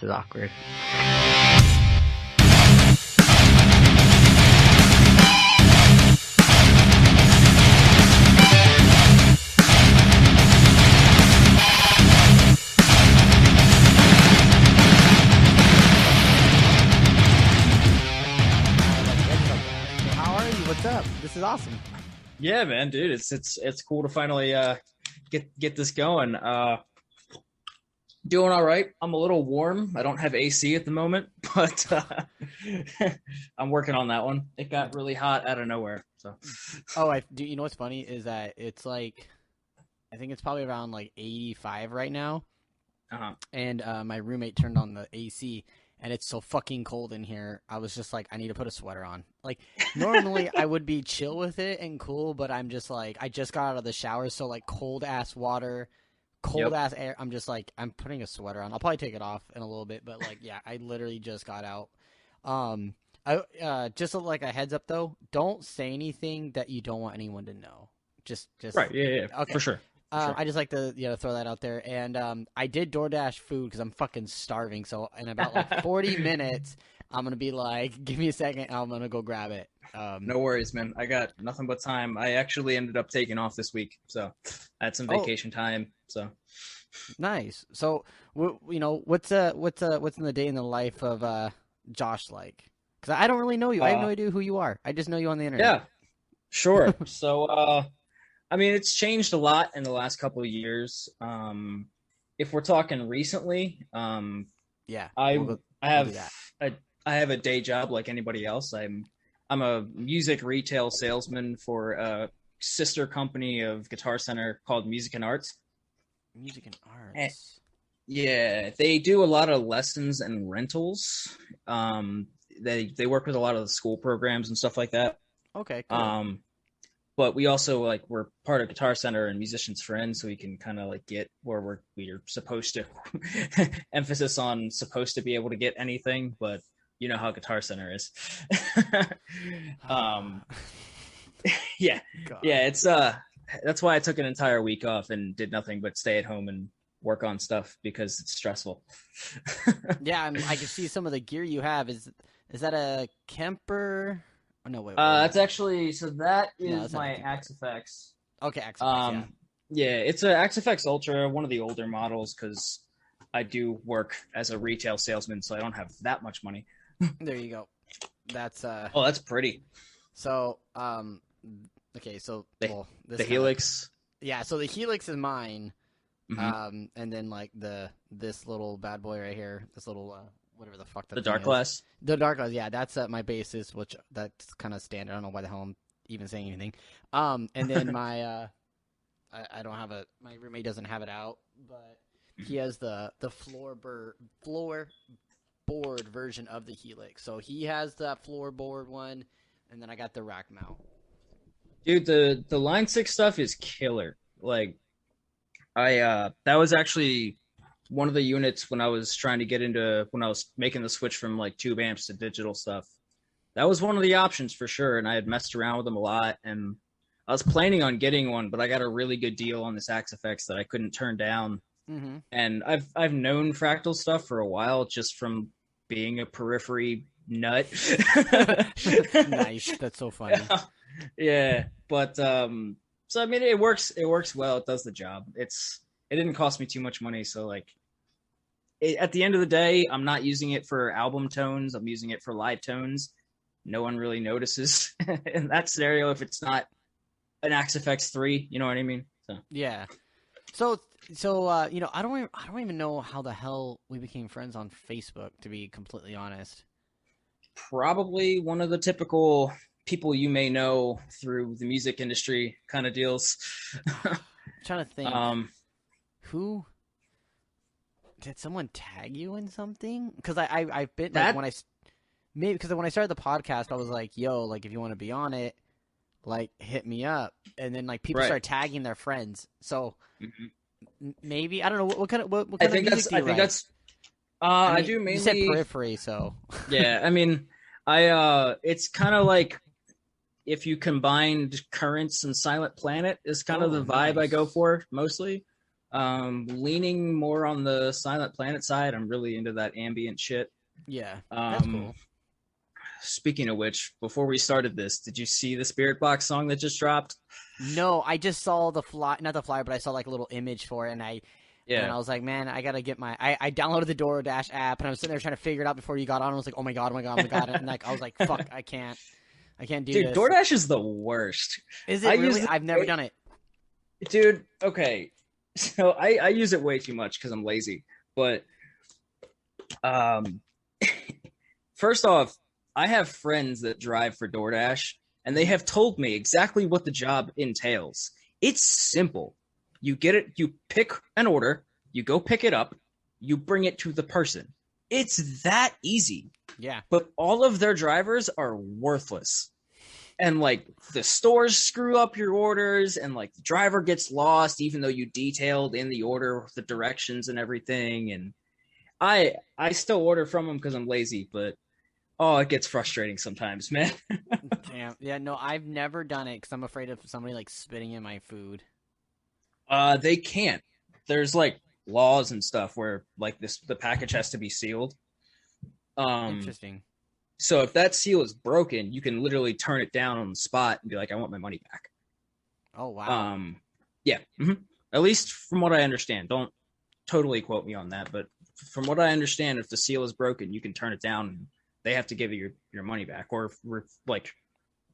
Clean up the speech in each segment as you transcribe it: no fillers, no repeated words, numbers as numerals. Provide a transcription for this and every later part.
is awkward. What's up? This is awesome. Yeah, man, dude, it's cool to finally get this going. Doing all right. I'm a little warm. I don't have AC at the moment, but I'm working on that one. It got really hot out of nowhere. So. Oh, you know what's funny is that it's like, I think it's probably around like 85 right now. And my roommate turned on the AC. And it's so fucking cold in here. I was just like, I need to put a sweater on. Like, normally I would be chill with it and cool, but I'm just like, I just got out of the shower, so like cold-ass water, cold-ass air. I'm just like, I'm putting a sweater on. I'll probably take it off in a little bit, but like, yeah, I literally just got out. Just like a heads up, though, don't say anything that you don't want anyone to know. Just right, yeah, okay. For sure. Sure. I just like to throw that out there. And I did DoorDash food because I'm fucking starving. So in about like 40 minutes, I'm going to be like, give me a second. I'm going to go grab it. No worries, man. I got nothing but time. I actually ended up taking off this week. So I had some vacation time. So nice. So, what's in the day in the life of Josh like? Because I don't really know you. I have no idea who you are. I just know you on the internet. Yeah, sure. So, I mean, it's changed a lot in the last couple of years. If we're talking recently, yeah, I have a day job like anybody else. I'm a music retail salesman for a sister company of Guitar Center called Music and Arts. Music and Arts. Yeah, they do a lot of lessons and rentals. They work with a lot of the school programs and stuff like that. Okay, cool. But we also we're part of Guitar Center and Musicians Friends, so we can kind of get where we're supposed to emphasis on supposed to be able to get anything, but you know how Guitar Center is. Yeah, God. Yeah, it's that's why I took an entire week off and did nothing but stay at home and work on stuff because it's stressful. Yeah, I can see some of the gear you have. Is that a Kemper? Oh, no, wait. That's actually that is my Axe-Fx. Okay, Axe-Fx, yeah, it's a Axe-Fx Ultra, one of the older models, because I do work as a retail salesman, so I don't have that much money. There you go. That's oh, that's pretty. So okay, so the Helix. Yeah, so the Helix is mine. Mm-hmm. And then this little bad boy right here, this little whatever the fuck the Dark Glass. The Dark Glass, yeah, that's my basis, which that's kind of standard. I don't know why the hell I'm even saying anything. And then my I don't have my roommate doesn't have it out, but he has the floorboard version of the Helix. So he has that floorboard one, and then I got the rack mount. Dude, the Line 6 stuff is killer. Like, that was actually one of the units when I was making the switch from tube amps to digital stuff. That was one of the options for sure, and I had messed around with them a lot, and I was planning on getting one, but I got a really good deal on this Axe-Fx that I couldn't turn down. Mm-hmm. And I've known Fractal stuff for a while, just from being a periphery nut. Nice, that's so funny. Yeah, but so I mean, it works well. It does the job. It didn't cost me too much money, so at the end of the day, I'm not using it for album tones. I'm using it for live tones. No one really notices in that scenario if it's not an Axe-Fx 3. You know what I mean? So yeah. So I don't even know how the hell we became friends on Facebook, to be completely honest. Probably one of the typical people you may know through the music industry kind of deals. I'm trying to think. Who did someone tag you in something? Because I've been because when I started the podcast, I was like, "Yo, if you want to be on it, hit me up." And then people start tagging their friends. So maybe I don't know what kind of music do you like? I do mainly. You said periphery, so yeah. I mean, it's kind of like if you combined Currents and Silent Planet is kind of the vibe I go for mostly. Leaning more on the Silent Planet side. I'm really into that ambient shit. Yeah, that's cool. Speaking of which, before we started this, did you see the Spirit Box song that just dropped? No, I just saw the not the flyer, but I saw like a little image for it, and I was like, man, I gotta get I downloaded the DoorDash app, and I was sitting there trying to figure it out before you got on. I was like, oh my god, and like I was like, fuck, I can't do Dude, this. DoorDash is the worst. Is it really? I've never done it. Dude, okay. So I use it way too much because I'm lazy. But first off, I have friends that drive for DoorDash, and they have told me exactly what the job entails. It's simple. You get it, you pick an order, you go pick it up, you bring it to the person. It's that easy. Yeah. But all of their drivers are worthless. And like the stores screw up your orders, and like the driver gets lost even though you detailed in the order the directions and everything. And I still order from them because I'm lazy, but it gets frustrating sometimes, man. Damn. Yeah, no, I've never done it because I'm afraid of somebody like spitting in my food. They can't. There's like laws and stuff where like the package has to be sealed. Interesting. So if that seal is broken, you can literally turn it down on the spot and be like, I want my money back. Oh, wow. Yeah. Mm-hmm. At least from what I understand. Don't totally quote me on that, but from what I understand, if the seal is broken, you can turn it down and they have to give you your money back or like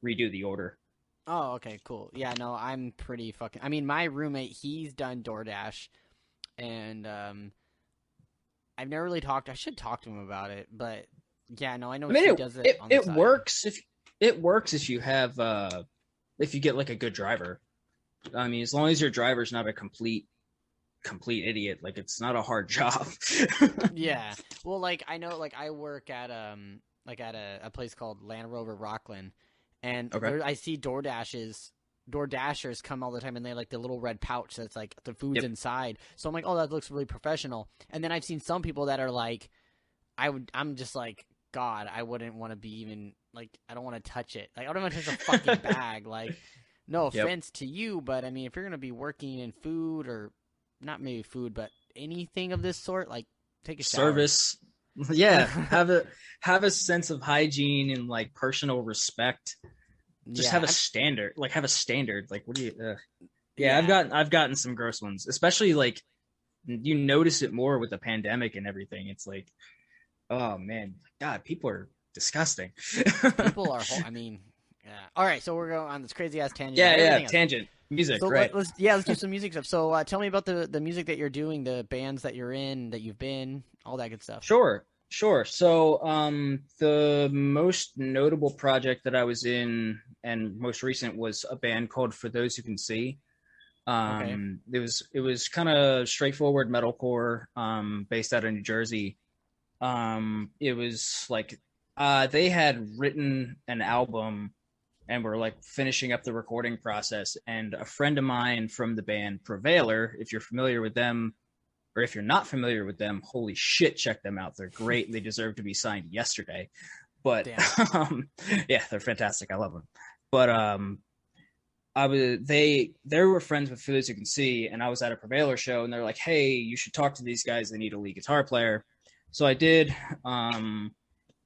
redo the order. Oh, okay, cool. Yeah, no, I'm pretty fucking... I mean, my roommate, he's done DoorDash, and I've never really talked... I should talk to him about it, but yeah, no, I know he does it on the side. It works if you have... if you get, like, a good driver. I mean, as long as your driver's not a complete idiot, like, it's not a hard job. Yeah. Well, like, I know, like, I work at, a place called Land Rover Rockland, and I see DoorDashers come all the time, and they have like the little red pouch that's like the food's inside. So I'm like, oh, that looks really professional. And then I've seen some people that are like, I'm just like, God, I wouldn't want to be even like, I don't want to touch it. Like, I don't want to touch a fucking bag. Like, no offense to you, but I mean, if you're gonna be working in food or not maybe food, but anything of this sort, like, take a shower. Service. Yeah, have a sense of hygiene and like personal respect. Just have a standard. Like, what do you? I've gotten some gross ones, especially like you notice it more with the pandemic and everything. It's like, oh man, God, people are disgusting. People are. I mean, yeah. All right, so we're going on this crazy ass tangent. Yeah, tangent. Music, so right? Let's do some music stuff. So tell me about the music that you're doing, the bands that you're in, that you've been, all that good stuff. Sure. So the most notable project that I was in and most recent was a band called For Those Who Can See. It was kind of straightforward metalcore, based out of New Jersey. It was like they had written an album and were like finishing up the recording process, and a friend of mine from the band Prevailer, if you're familiar with them, or if you're not familiar with them, holy shit, check them out. They're great. They deserve to be signed yesterday. But yeah, they're fantastic. I love them. But they were friends with For Those Who Can See, and I was at a Prevailer show, and they're like, hey, you should talk to these guys. They need a lead guitar player. So I did.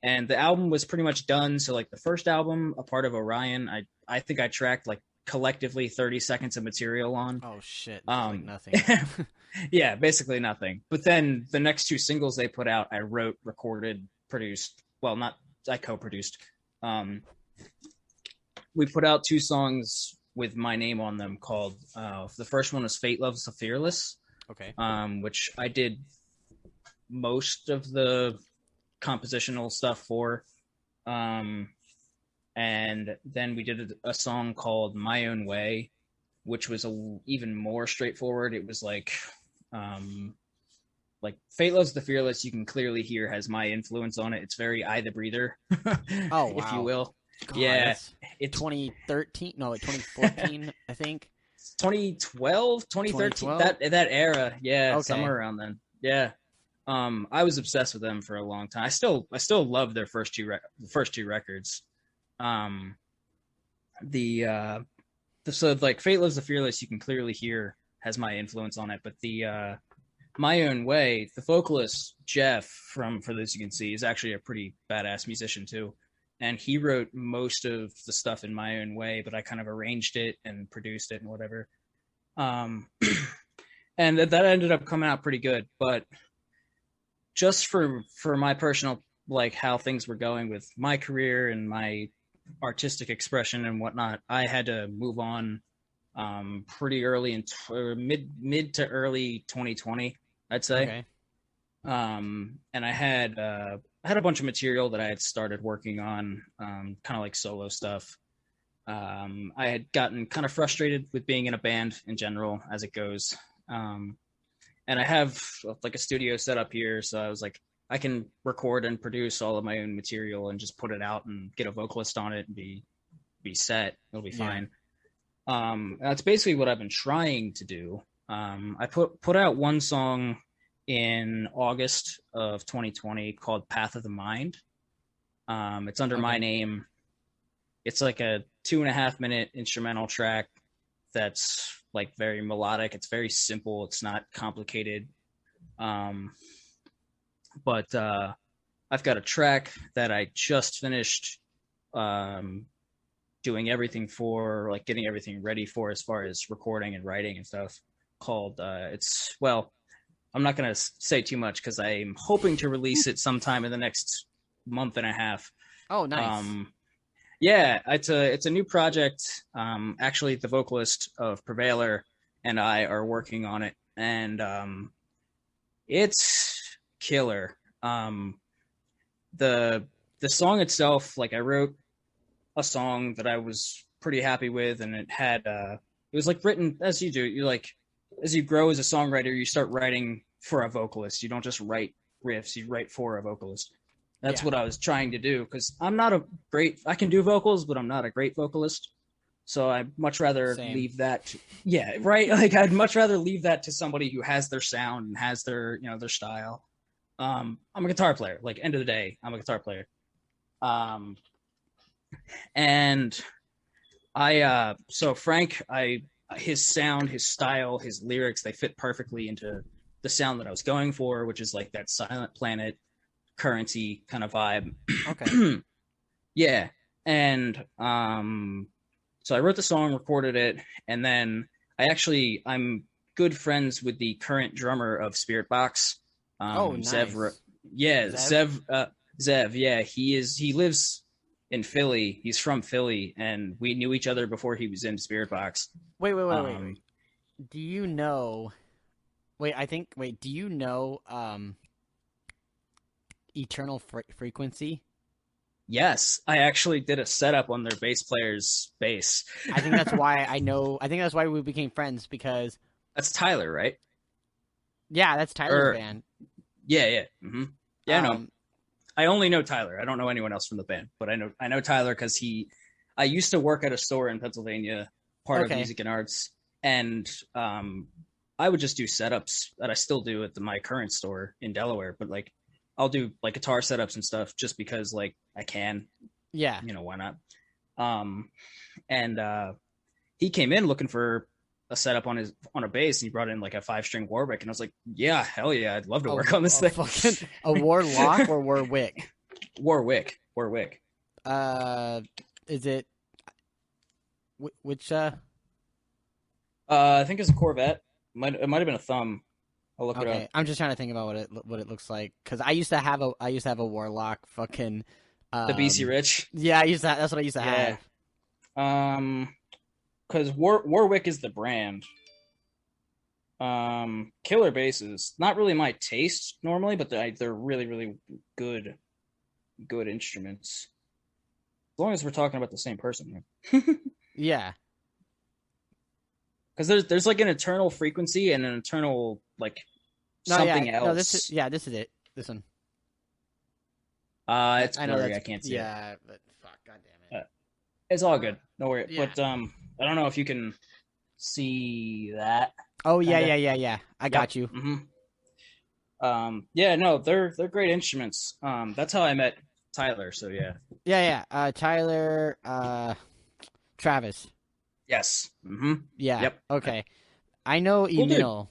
And the album was pretty much done. So like the first album, A Part of Orion, I think I tracked like collectively 30 seconds of material on. Oh shit. Like nothing. Yeah, basically nothing. But then the next two singles they put out, I wrote, recorded, produced. Well, I co-produced. We put out two songs with my name on them called, the first one was Fate Loves the Fearless. Okay. Which I did most of the compositional stuff for. And then we did a song called My Own Way, which was even more straightforward. It was like Fate Loves the Fearless, you can clearly hear has my influence on it. It's very I the Breather, oh wow, if you will. God, yeah, it's 2013. No, 2014, I think. 2012, 2013. That era. Yeah, okay. Somewhere around then. Yeah. I was obsessed with them for a long time. I still love their first two records. So like Fate Loves the Fearless, you can clearly hear has my influence on it. But the My Own Way, the vocalist Jeff from For Those You Can See is actually a pretty badass musician too. And he wrote most of the stuff in My Own Way, but I kind of arranged it and produced it and whatever. And that ended up coming out pretty good. But just for my personal, like how things were going with my career and my artistic expression and whatnot, I had to move on pretty early in mid to early 2020, I'd say. Okay. And I had a bunch of material that I had started working on, kind of like solo stuff. I had gotten kind of frustrated with being in a band in general as it goes. And I have like a studio set up here. So I was like, I can record and produce all of my own material and just put it out and get a vocalist on it and be set. It'll be fine. That's basically what I've been trying to do. I put out one song in August of 2020 called Path of the Mind. It's under my name. It's like a 2.5 minute instrumental track that's like very melodic. It's very simple. It's not complicated. But I've got a track that I just finished doing everything for, like getting everything ready for as far as recording and writing and stuff, called I'm not going to say too much because I'm hoping to release it sometime in the next month and a half. Oh, nice. Yeah, it's a new project. Actually, the vocalist of Prevailer and I are working on it, and it's killer. The song itself, like I wrote a song that I was pretty happy with, and it was like written as you do. You like, as you grow as a songwriter, you start writing for a vocalist. You don't just write riffs, you write for a vocalist. That's what I was trying to do, because I can do vocals, but I'm not a great vocalist. So I'd much rather leave that. Like I'd much rather leave that to somebody who has their sound and has their, their style. I'm a guitar player. Like, end of the day, I'm a guitar player. And so Frank, his sound, his style, his lyrics, they fit perfectly into the sound that I was going for, which is like that Silent Planet currency kind of vibe. Okay. Yeah. And so I wrote the song, recorded it, and then I'm good friends with the current drummer of Spirit Box. Nice. Zev. Zev. Yeah, he lives in Philly. He's from Philly, and we knew each other before he was in Spirit Box. Wait. Do you know? Do you know Eternal Frequency? Yes, I actually did a setup on their bass player's bass. I think that's why I know. I think that's why we became friends, because that's Tyler, right? Yeah, that's Tyler's band. Yeah. Mm-hmm. Yeah, no. I only know Tyler. I don't know anyone else from the band, but I know Tyler because I used to work at a store in Pennsylvania, part of Music and Arts, and I would just do setups that I still do at my current store in Delaware, but like I'll do like guitar setups and stuff just because like I can. Yeah. Why not? And he came in looking for a setup on a bass, and he brought in like a 5-string Warwick, and I was like, yeah, hell yeah, I'd love to work on this thing. A Warlock or Warwick? Warwick. Is it which I think it's a Corvette. It might have been a Thumb. I'll look it up. I'm just trying to think about what it looks like, because I used to have a Warlock fucking the BC Rich. Yeah, that's what I used to have. Because Warwick is the brand. Killer basses, not really my taste normally, but they're really, really good instruments. As long as we're talking about the same person here. Yeah. Because there's like an Eternal Frequency and an Eternal like something else. No, this is it. This one. It's blurry. I can't see it. Yeah, but fuck, goddamn it. It's all good. No worry. Yeah. But I don't know if you can see that. Oh yeah. I got you. Mm-hmm. Yeah, no, they're great instruments. That's how I met Tyler. So yeah. Yeah. Tyler, Travis. Yes. Mm-hmm. Yeah. Yep. Okay. I know Cool dude. Emil,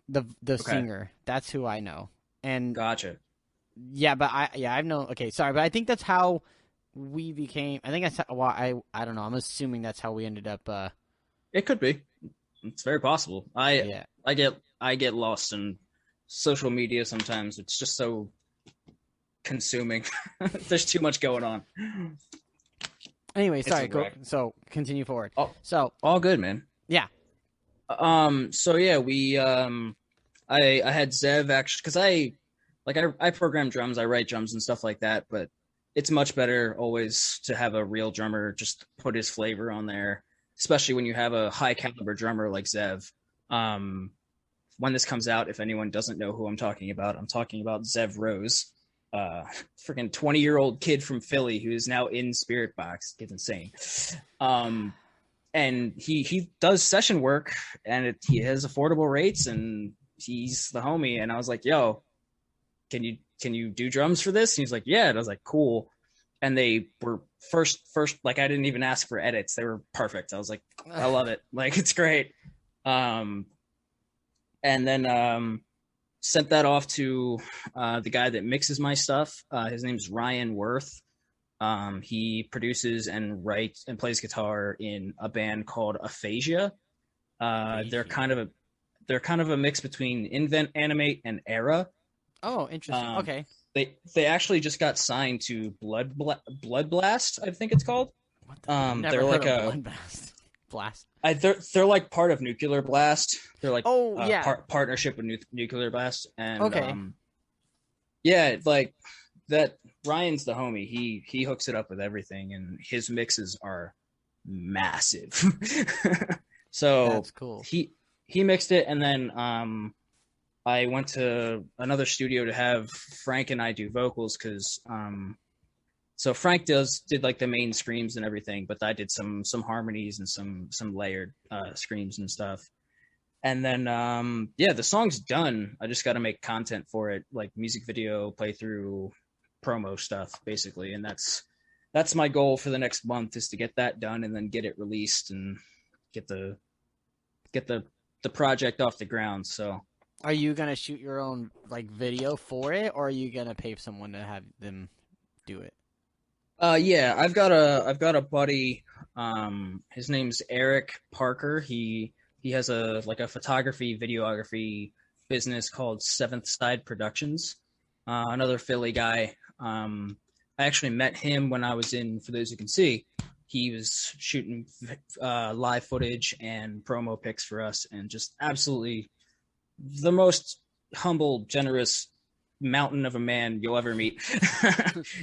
the Okay. singer. That's who I know. And Gotcha. yeah, but I've known. Okay, sorry, but I think that's how we became. I think that's how, well, I don't know. I'm assuming that's how we ended up. It could be. It's very possible. Yeah. I get lost in social media sometimes. It's just so consuming. There's too much going on. Anyway, It's sorry. a wreck. So continue forward. Oh, So all good, man. yeah. So yeah, we I had Zev actually because I program drums, I write drums and stuff like that, but it's much better always to have a real drummer just put his flavor on there, especially when you have a high caliber drummer like Zev. When this comes out, if anyone doesn't know who I'm talking about Zev Rose, freaking 20-year-old kid from Philly who is now in Spirit Box. It's insane. And he does session work, and he has affordable rates, and he's the homie. And I was like, yo, can you do drums for this? And he's like, yeah. And I was like, cool. And they were first, like, I didn't even ask for edits. They were perfect. I was like, I love it. Like, it's great. And then sent that off to the guy that mixes my stuff. His name's Ryan Worth. He produces and writes and plays guitar in a band called Aphasia. They're kind of a mix between Invent, Animate, and Era. Oh, interesting. Okay. They actually just got signed to Blood Blast, I think it's called. What the never they're heard like of a Blood Blast. they're like part of Nuclear Blast. They're like partnership with Nuclear Blast, and okay. Yeah, like that. Ryan's the homie. He hooks it up with everything, and his mixes are massive. So that's cool. He mixed it, and then I went to another studio to have Frank and I do vocals because so Frank did like the main screams and everything, but I did some harmonies and some layered screams and stuff. And then the song's done. I just got to make content for it, like music video, playthrough, promo stuff, basically. And that's my goal for the next month, is to get that done and then get it released and get the project off the ground. So are you gonna shoot your own like video for it, or are you gonna pay someone to have them do it? Yeah, I've got a buddy. His name's Eric Parker. He has a photography, videography business called Seventh Side Productions. Another Philly guy. I actually met him when I was in, for those who can see, he was shooting live footage and promo pics for us, and just absolutely the most humble, generous mountain of a man you'll ever meet.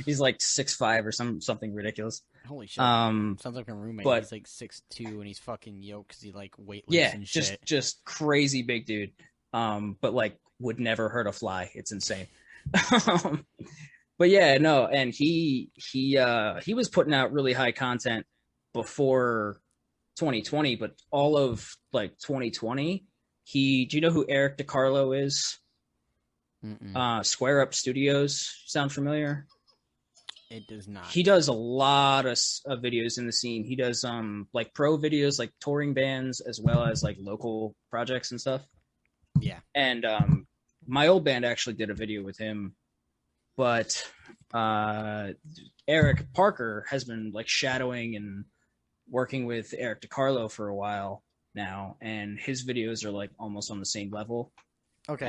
He's like 6'5" or something ridiculous. Holy shit. Sounds like a roommate. But he's like 6'2" and he's fucking yoked because he like weightlifts and shit. Just crazy big dude. But like would never hurt a fly. It's insane. But yeah, no, and he was putting out really high content before 2020, but all of like 2020, do you know who Eric DiCarlo is? Square Up Studios, sound familiar? It does not. He does a lot of videos in the scene. He does like pro videos, like touring bands, as well as like local projects and stuff. Yeah. And my old band actually did a video with him, but Eric Parker has been like shadowing and working with Eric DiCarlo for a while now, and his videos are like almost on the same level. Okay.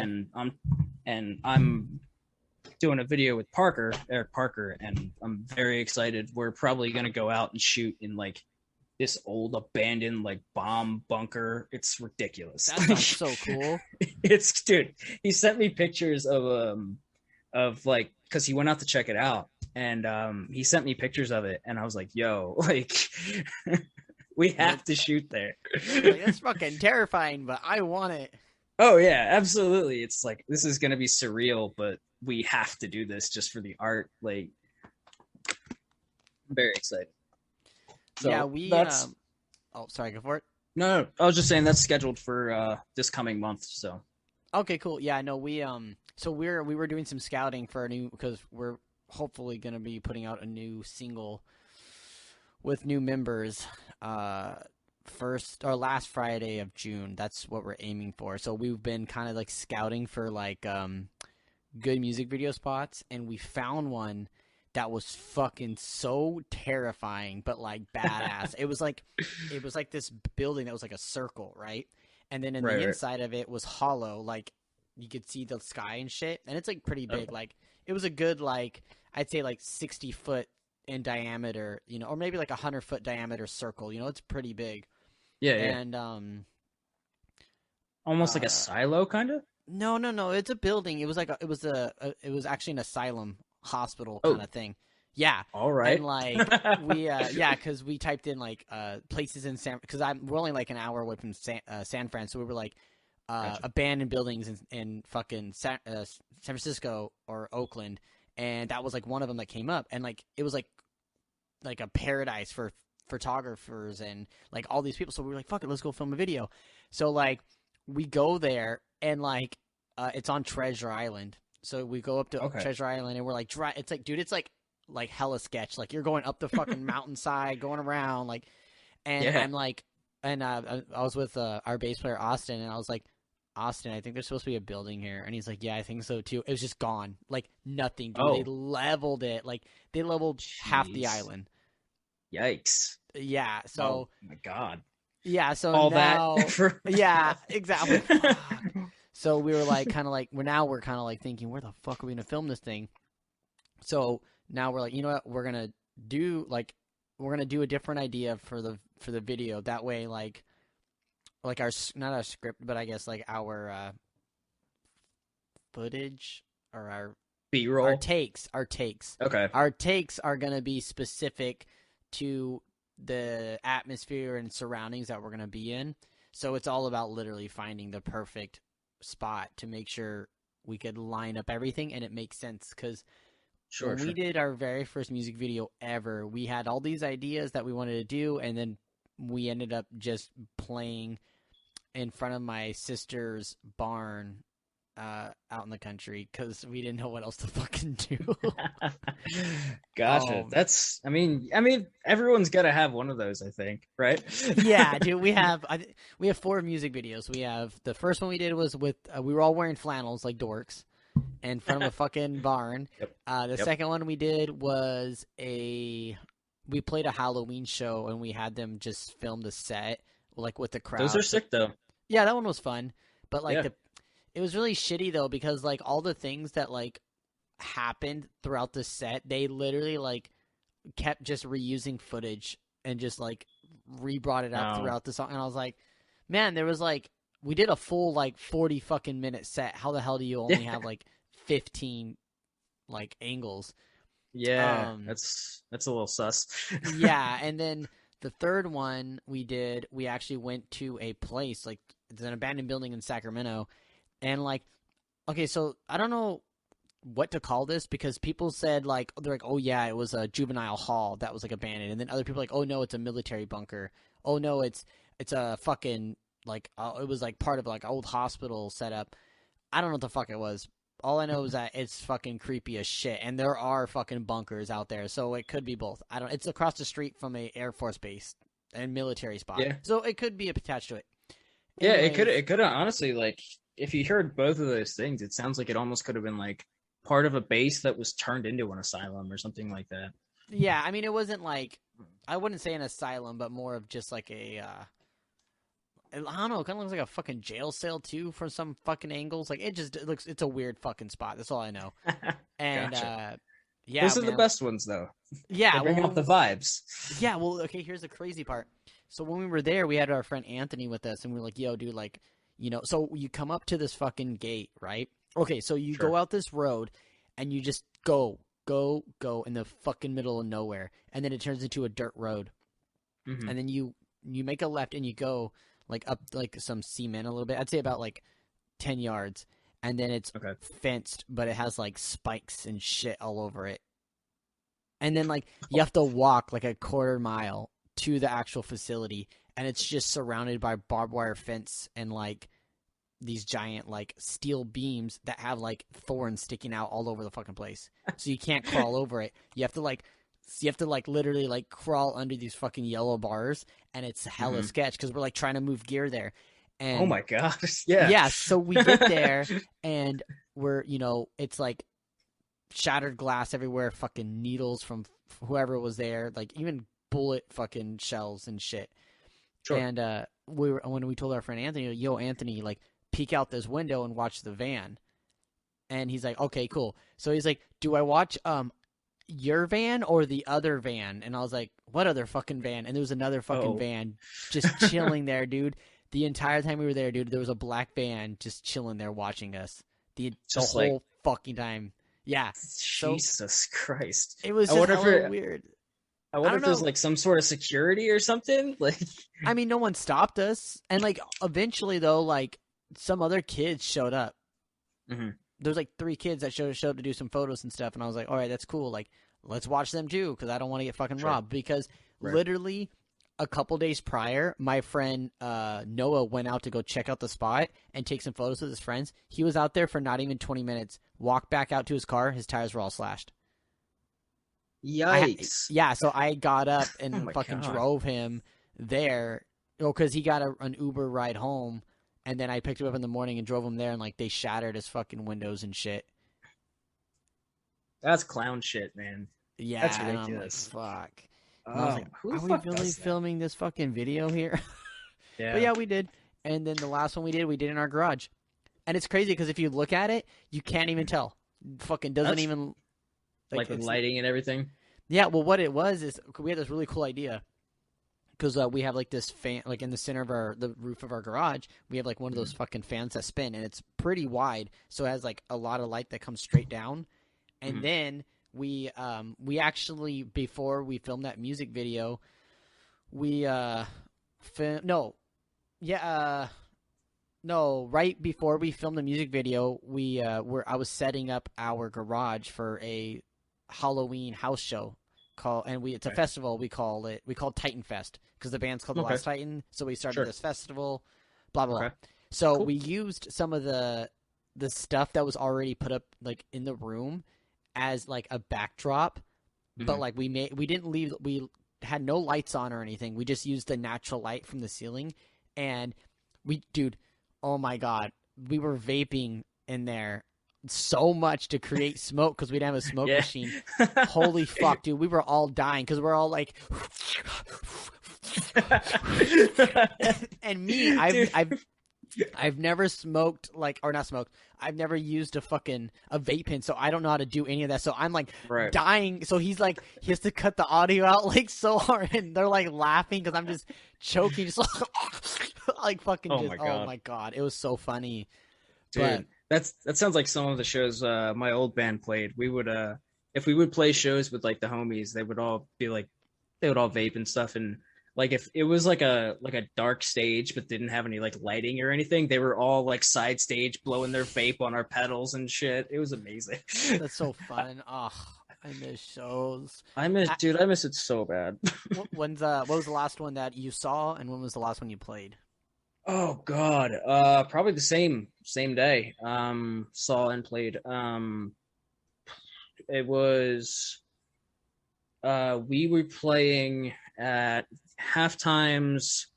And I'm doing a video with Eric Parker, and I'm very excited. We're probably going to go out and shoot in like this old abandoned like bomb bunker. It's ridiculous. That sounds so cool. Dude, he sent me pictures of like, cause he went out to check it out, and he sent me pictures of it, and I was like, yo, like we have to shoot there. Like, that's fucking terrifying, but I want it. Oh yeah, absolutely. It's like, this is going to be surreal, but we have to do this just for the art. Like, I'm very excited. So yeah, oh, sorry, go for it. No, I was just saying that's scheduled for this coming month. So. Okay, cool. Yeah, no, we were doing some scouting for because we're hopefully going to be putting out a new single with new members first or last Friday of June. That's what we're aiming for. So we've been kind of like scouting for like good music video spots, and we found one that was fucking so terrifying, but like badass. It was like this building that was like a circle, right? And then in the inside of it was hollow, like you could see the sky and shit. And it's like pretty big. Like it was a good like I'd say like 60-foot in diameter, you know, or maybe like 100-foot diameter circle. You know, it's pretty big. Yeah. And almost like a silo, kind of. No. It's a building. It was like it was actually an asylum hospital kind of thing. Yeah. All right. And like we because we typed in like places in because we're only like an hour away from San Fran, so we were like abandoned buildings in fucking San Francisco or Oakland, and that was like one of them that came up, and like it was like a paradise for photographers and like all these people. So we were like, fuck it, let's go film a video. So like we go there, and like it's on Treasure Island. So we go up to Treasure Island, and we're like, it's like, dude, it's like hella sketch. Like you're going up the fucking mountainside, going around, like, and I'm like, and I was with our bass player Austin, and I was like, Austin, I think there's supposed to be a building here, and he's like, yeah, I think so too. It was just gone, like nothing, dude. They leveled it, like they leveled half the island. Yikes! Yeah, so oh my god. Yeah, so all now, that. Yeah, exactly. So we were like, kind of like, we're kind of like thinking, where the fuck are we gonna film this thing? So now we're like, you know what, we're gonna do a different idea for the video. That way, like our not our script, but I guess like our footage or our B-roll, our takes. Okay, our takes are gonna be specific to the atmosphere and surroundings that we're gonna be in. So it's all about literally finding the perfect spot to make sure we could line up everything and it makes sense. Because when we did our very first music video ever, we had all these ideas that we wanted to do, and then we ended up just playing in front of my sister's barn out in the country because we didn't know what else to fucking do. Gotcha. That's I mean everyone's got to have one of those, I think, right? Yeah, dude. We have 4 music videos. We have the first one we did was with we were all wearing flannels like dorks in front of a fucking barn. The second one we did was we played a Halloween show, and we had them just film the set like with the crowd. Those are sick though. Yeah, that one was fun, but like it was really shitty though, because like all the things that like happened throughout the set, they literally like kept just reusing footage and just like re-brought it up throughout the song. And I was like, man, there was like, we did a full like 40 fucking minute set. How the hell do you only have like 15 like angles? Yeah, that's a little sus. Yeah, and then the third one we actually went to a place, like it's an abandoned building in Sacramento. And like, okay, so I don't know what to call this, because people said like, they're like, oh yeah, it was a juvenile hall that was like abandoned. And then other people are like, oh no, it's a military bunker. Oh no, it's a fucking like, it was like part of like old hospital setup. I don't know what the fuck it was. All I know is that it's fucking creepy as shit. And there are fucking bunkers out there. So it could be both. It's across the street from a Air Force base and military spot. Yeah. So it could be attached to it. Anyways, yeah, it could have honestly, like, if you heard both of those things, it sounds like it almost could have been like part of a base that was turned into an asylum or something like that. Yeah, I mean, it wasn't like, I wouldn't say an asylum, but more of just like a, I don't know, it kind of looks like a fucking jail cell too from some fucking angles. Like it's a weird fucking spot. That's all I know. And gotcha. Yeah, those are the best ones though. Yeah, they bring out the vibes. Yeah, well, okay, here's the crazy part. So when we were there, we had our friend Anthony with us, and we were like, yo, dude, like, you know, so you come up to this fucking gate, right? Okay, so you go out this road, and you just go in the fucking middle of nowhere, and then it turns into a dirt road. Mm-hmm. And then you make a left, and you go, like, up, like, some cement a little bit. I'd say about, like, 10 yards. And then it's fenced, but it has, like, spikes and shit all over it. And then, like, you have to walk, like, a quarter mile to the actual facility, and it's just surrounded by barbed wire fence and like these giant like steel beams that have like thorns sticking out all over the fucking place. So you can't crawl over it. You have to like So you have to like literally like crawl under these fucking yellow bars, and it's hella sketch because we're like trying to move gear there. And oh my gosh, yeah. Yeah, so we get there and we're, it's like shattered glass everywhere, fucking needles from whoever was there, like even bullet fucking shells and shit. Sure. And when we told our friend Anthony, yo, Anthony, like peek out this window and watch the van. And he's like, okay, cool. So he's like, do I watch your van or the other van? And I was like, what other fucking van? And there was another fucking van just chilling there, dude. The entire time we were there, dude, there was a black van just chilling there watching us the whole fucking time. Yeah. Jesus Christ. It was just weird. I wonder if there's like some sort of security or something. Like, I mean, no one stopped us. And like eventually though, like some other kids showed up. There's like 3 kids that showed up to do some photos and stuff. And I was like, all right, that's cool. Like, let's watch them too. Cause I don't want to get fucking robbed because literally a couple days prior, my friend Noah went out to go check out the spot and take some photos with his friends. He was out there for not even 20 minutes, walked back out to his car. His tires were all slashed. Yikes. So I got up and fucking drove him there. Because he got an Uber ride home. And then I picked him up in the morning and drove him there, and like they shattered his fucking windows and shit. That's clown shit, man. Yeah, that's ridiculous. And I'm like, fuck. And I was like, are we really filming this fucking video here? Yeah. But yeah, we did. And then the last one we did in our garage. And it's crazy because if you look at it, you can't even tell. Fucking doesn't even like with lighting and everything. Yeah. Well, what it was is we had this really cool idea. Because we have like this fan, like in the center of the roof of our garage, we have like one of those fucking fans that spin, and it's pretty wide, so it has like a lot of light that comes straight down. And then we actually, before we filmed that music video, right before we filmed the music video, I was setting up our garage for a Halloween house show. It's a festival. We call Titan Fest because the band's called The Last Titan. So we started this festival, blah blah blah. So we used some of the stuff that was already put up like in the room as like a backdrop, but like we had no lights on or anything. We just used the natural light from the ceiling, and oh my god, we were vaping in there so much to create smoke because we didn't have a smoke machine. Holy fuck, dude, we were all dying because we're all like and me, I've never smoked I've never used a vape pen, so I don't know how to do any of that. So I'm like dying. So he has to cut the audio out like so hard, and they're like laughing because I'm just choking, just like fucking. Oh my god, it was so funny, dude. That sounds like some of the shows my old band played. We would if we would play shows with like the homies, they would all vape and stuff, and like if it was like a dark stage but didn't have any like lighting or anything, they were all like side stage blowing their vape on our pedals and shit. It was amazing. That's so fun. Oh, I miss shows. I miss it so bad. What was the last one that you saw, and when was the last one you played? Oh God, probably the same day. Saw and played. It was. We were playing at Halftime's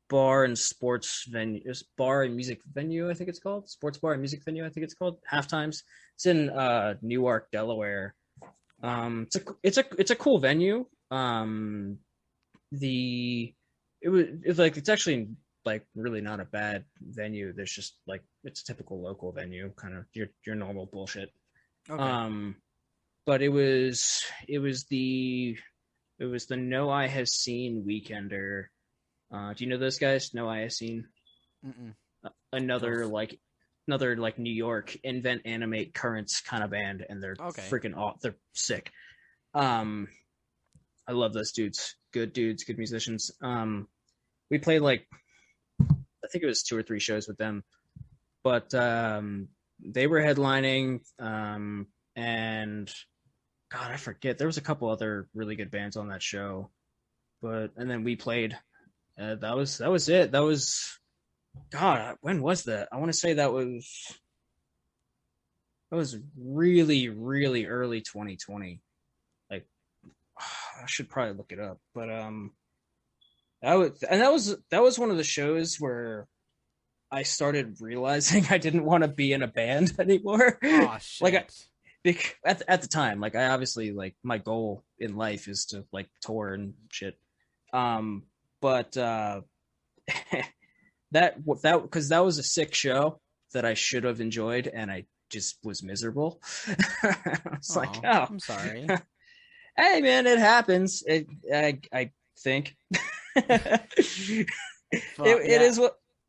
bar and sports venue, bar and music venue. I think it's called sports bar and music venue. I think it's called Halftime's. It's in Newark, Delaware. It's a cool venue. It's actually like really not a bad venue. There's just like it's a typical local venue, kind of your normal bullshit. Okay. But it was the No Eye Has Seen Weekender. Do you know those guys? No Eye Has Seen. Another New York invent, animate, currents kind of band, and they're freaking awesome. They're sick. I love those dudes. Good musicians. We played like I think it was 2 or 3 shows with them, but they were headlining, and God, I forget. There was a couple other really good bands on that show, and then we played. That was it. That was God. When was that? I want to say that was really, really early 2020. Like I should probably look it up, but that was one of the shows where I started realizing I didn't want to be in a band anymore. Oh shit. At the time, like I obviously like my goal in life is to like tour and shit. But that because that was a sick show that I should have enjoyed, and I just was miserable. It's like, oh, I'm sorry. Hey man, it happens. I think it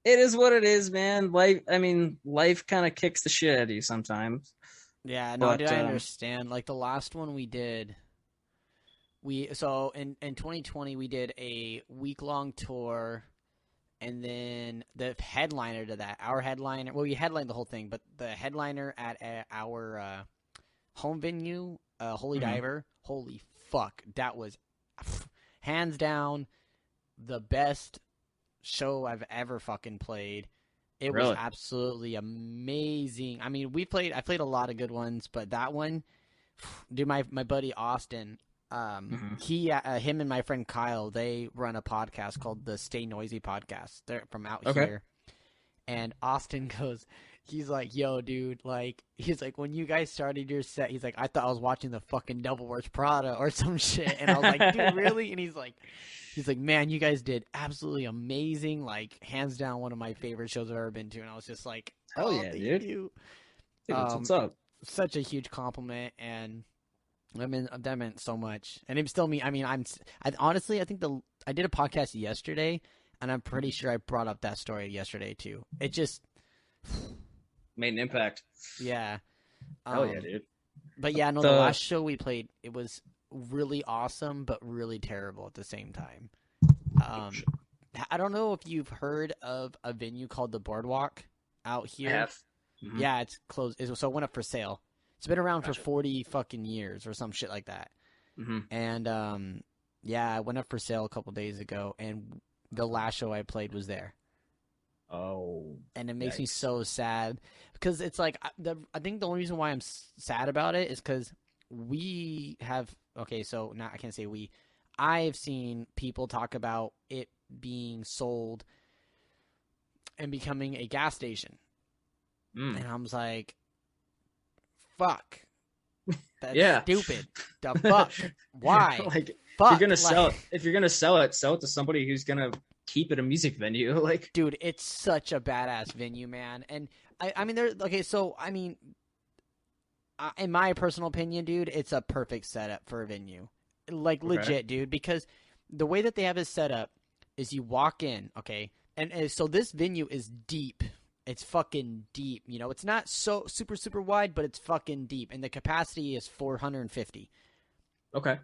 is what it is, man. Life kind of kicks the shit out of you sometimes. Yeah, no, dude, I understand. Like the last one we did, so in 2020 we did a week-long tour, and then the headliner to that, our headliner, well, we headlined the whole thing, but the headliner at our home venue, Holy Diver, holy fuck, that was hands down the best show I've ever fucking played. It was absolutely amazing. I mean, I played a lot of good ones, but that one, dude, my buddy Austin, him and my friend Kyle, they run a podcast called the Stay Noisy Podcast. They're from out here. And Austin goes, he's like, yo, dude, like, he's like, when you guys started your set, he's like, I thought I was watching the fucking Devil Wears Prada or some shit. And I was like, dude, really? And he's like, man, you guys did absolutely amazing. Like, hands down, one of my favorite shows I've ever been to. And I was just like, hell yeah, dude. You. Dude, what's up? Such a huge compliment. And I mean, that meant so much. And it still I mean, honestly, I think I did a podcast yesterday, and I'm pretty sure I brought up that story yesterday too. It just made an impact. Yeah. Oh yeah, dude. But yeah, no, the last show we played, it was really awesome, but really terrible at the same time. I don't know if you've heard of a venue called the Boardwalk out here. I have. Mm-hmm. Yeah, it's closed. So it went up for sale. It's been around for 40 fucking years or some shit like that. Mm-hmm. And yeah, it went up for sale a couple days ago, and the last show I played was there. Oh. And it makes me so sad because it's like I think the only reason why I'm sad about it is because we have so now I can't say we. I've seen people talk about it being sold and becoming a gas station, and I was like, "Fuck, that's stupid. The fuck, why? Like, fuck, if you're gonna sell it to somebody who's gonna keep it a music venue. Like, dude, it's such a badass venue, man. And I mean, in my personal opinion, dude, it's a perfect setup for a venue. Like, legit, dude, because the way that they have it set up is you walk in, and so this venue is deep. It's fucking deep, you know. It's not so super, super wide, but it's fucking deep, and the capacity is 450. Okay.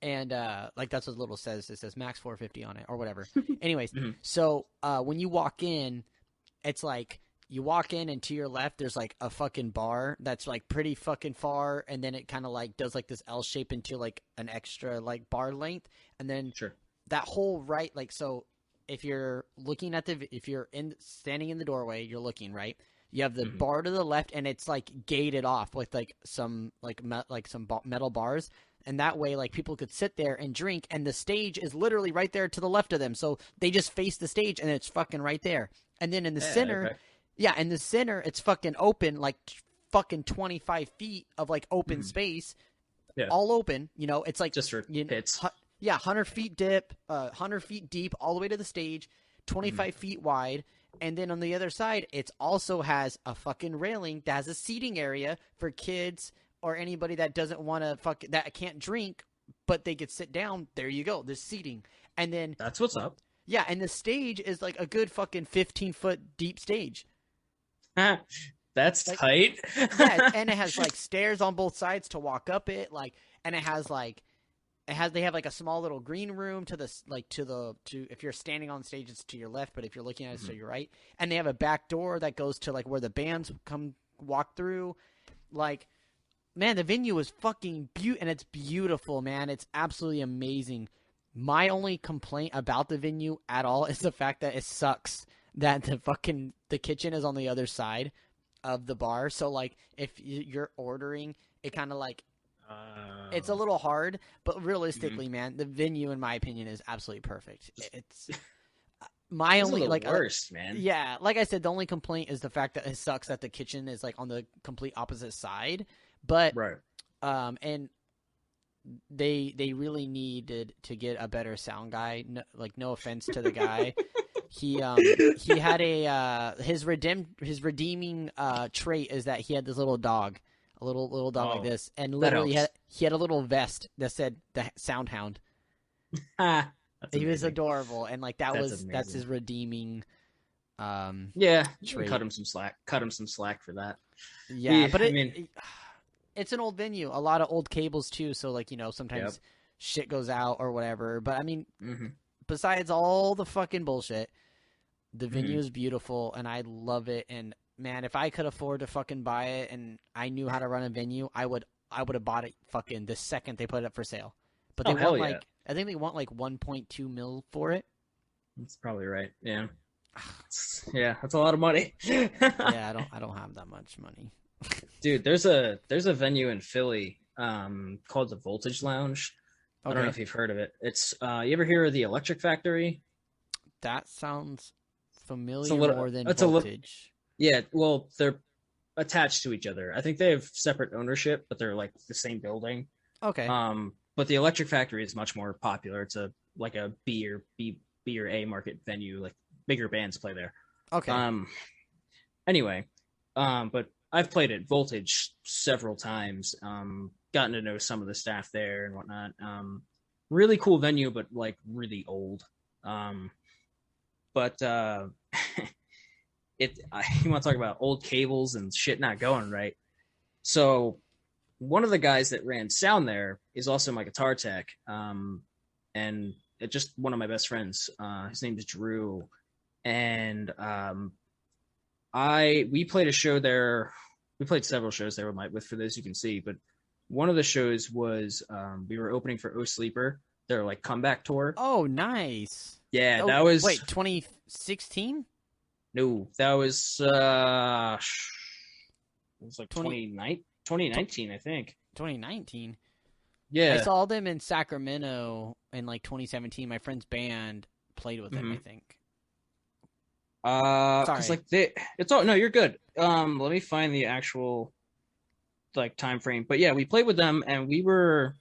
And like that's what the little says. It says max 450 on it or whatever. Anyways, so when you walk in, it's like you walk in and to your left there's like a fucking bar that's like pretty fucking far, and then it kind of like does like this L shape into like an extra like bar length, and then that whole right, like, so if you're looking at if you're standing in the doorway, you're looking right. You have the bar to the left, and it's like gated off with like some some metal bars. And that way, like, people could sit there and drink, and the stage is literally right there to the left of them. So they just face the stage, and it's fucking right there. And then in the center, in the center, it's fucking open, like fucking 25 feet of like open space, all open. You know, it's like just for pits. 100 feet dip, 100 feet deep, all the way to the stage, 25 feet wide. And then on the other side, it also has a fucking railing that has a seating area for kids or anybody that doesn't want to that can't drink, but they could sit down. There you go. There's seating. And then that's what's up. Yeah. And the stage is like a good fucking 15-foot deep stage. That's like, tight. Yeah. And it has like stairs on both sides to walk up it. Like, and it has they have like a small little green room to if you're standing on stage, it's to your left, but if you're looking at it, it's to your right. And they have a back door that goes to like where the bands come walk through. Like, man, the venue is fucking and it's beautiful, man. It's absolutely amazing. My only complaint about the venue at all is the fact that it sucks that the kitchen is on the other side of the bar. So like if you're ordering, it kind of like It's a little hard, but realistically, man, the venue, in my opinion, is absolutely perfect. It's my Those are only the like worst, man. Yeah, like I said, the only complaint is the fact that it sucks that the kitchen is like on the complete opposite side. But Right. and they really needed to get a better sound guy. No, like, no offense to the guy. He had his redeeming trait is that he had this little dog, a little dog like this, and literally he had a little vest that said the Sound Hound. He was adorable, and like that's his redeeming. Yeah, trait. cut him some slack for that. Yeah, but it's an old venue, a lot of old cables too. So like, sometimes shit goes out or whatever. But I mean, besides all the fucking bullshit, the venue is beautiful, and I love it. And man, if I could afford to fucking buy it, and I knew how to run a venue, I would have bought it fucking the second they put it up for sale. But they want I think they want like 1.2 mil for it. That's probably right. Yeah. Yeah, that's a lot of money. Yeah, I don't have that much money. Dude, there's a venue in Philly called the Voltage Lounge. Okay. I don't know if you've heard of it. It's you ever hear of the Electric Factory? That sounds familiar more than Voltage. Yeah, well, they're attached to each other. I think they have separate ownership, but they're like the same building. Okay. But the Electric Factory is much more popular. It's a B or A market venue. Like, bigger bands play there. Okay. Anyway, but I've played at Voltage several times. Gotten to know some of the staff there and whatnot. Really cool venue, but like really old. But you want to talk about old cables and shit not going right. So one of the guys that ran sound there is also my guitar tech. And it's just one of my best friends. His name is Drew. And we played a show there. We played several shows there with for those you can see, but one of the shows was we were opening for O Sleeper, their like comeback tour. Oh, nice. Yeah, that was 2016? No, that was it was like 2019, I think. 2019. Yeah. I saw them in Sacramento in like 2017. My friend's band played with them, I think. Cause like no, you're good. Let me find the actual like time frame. But yeah, we played with them, and we were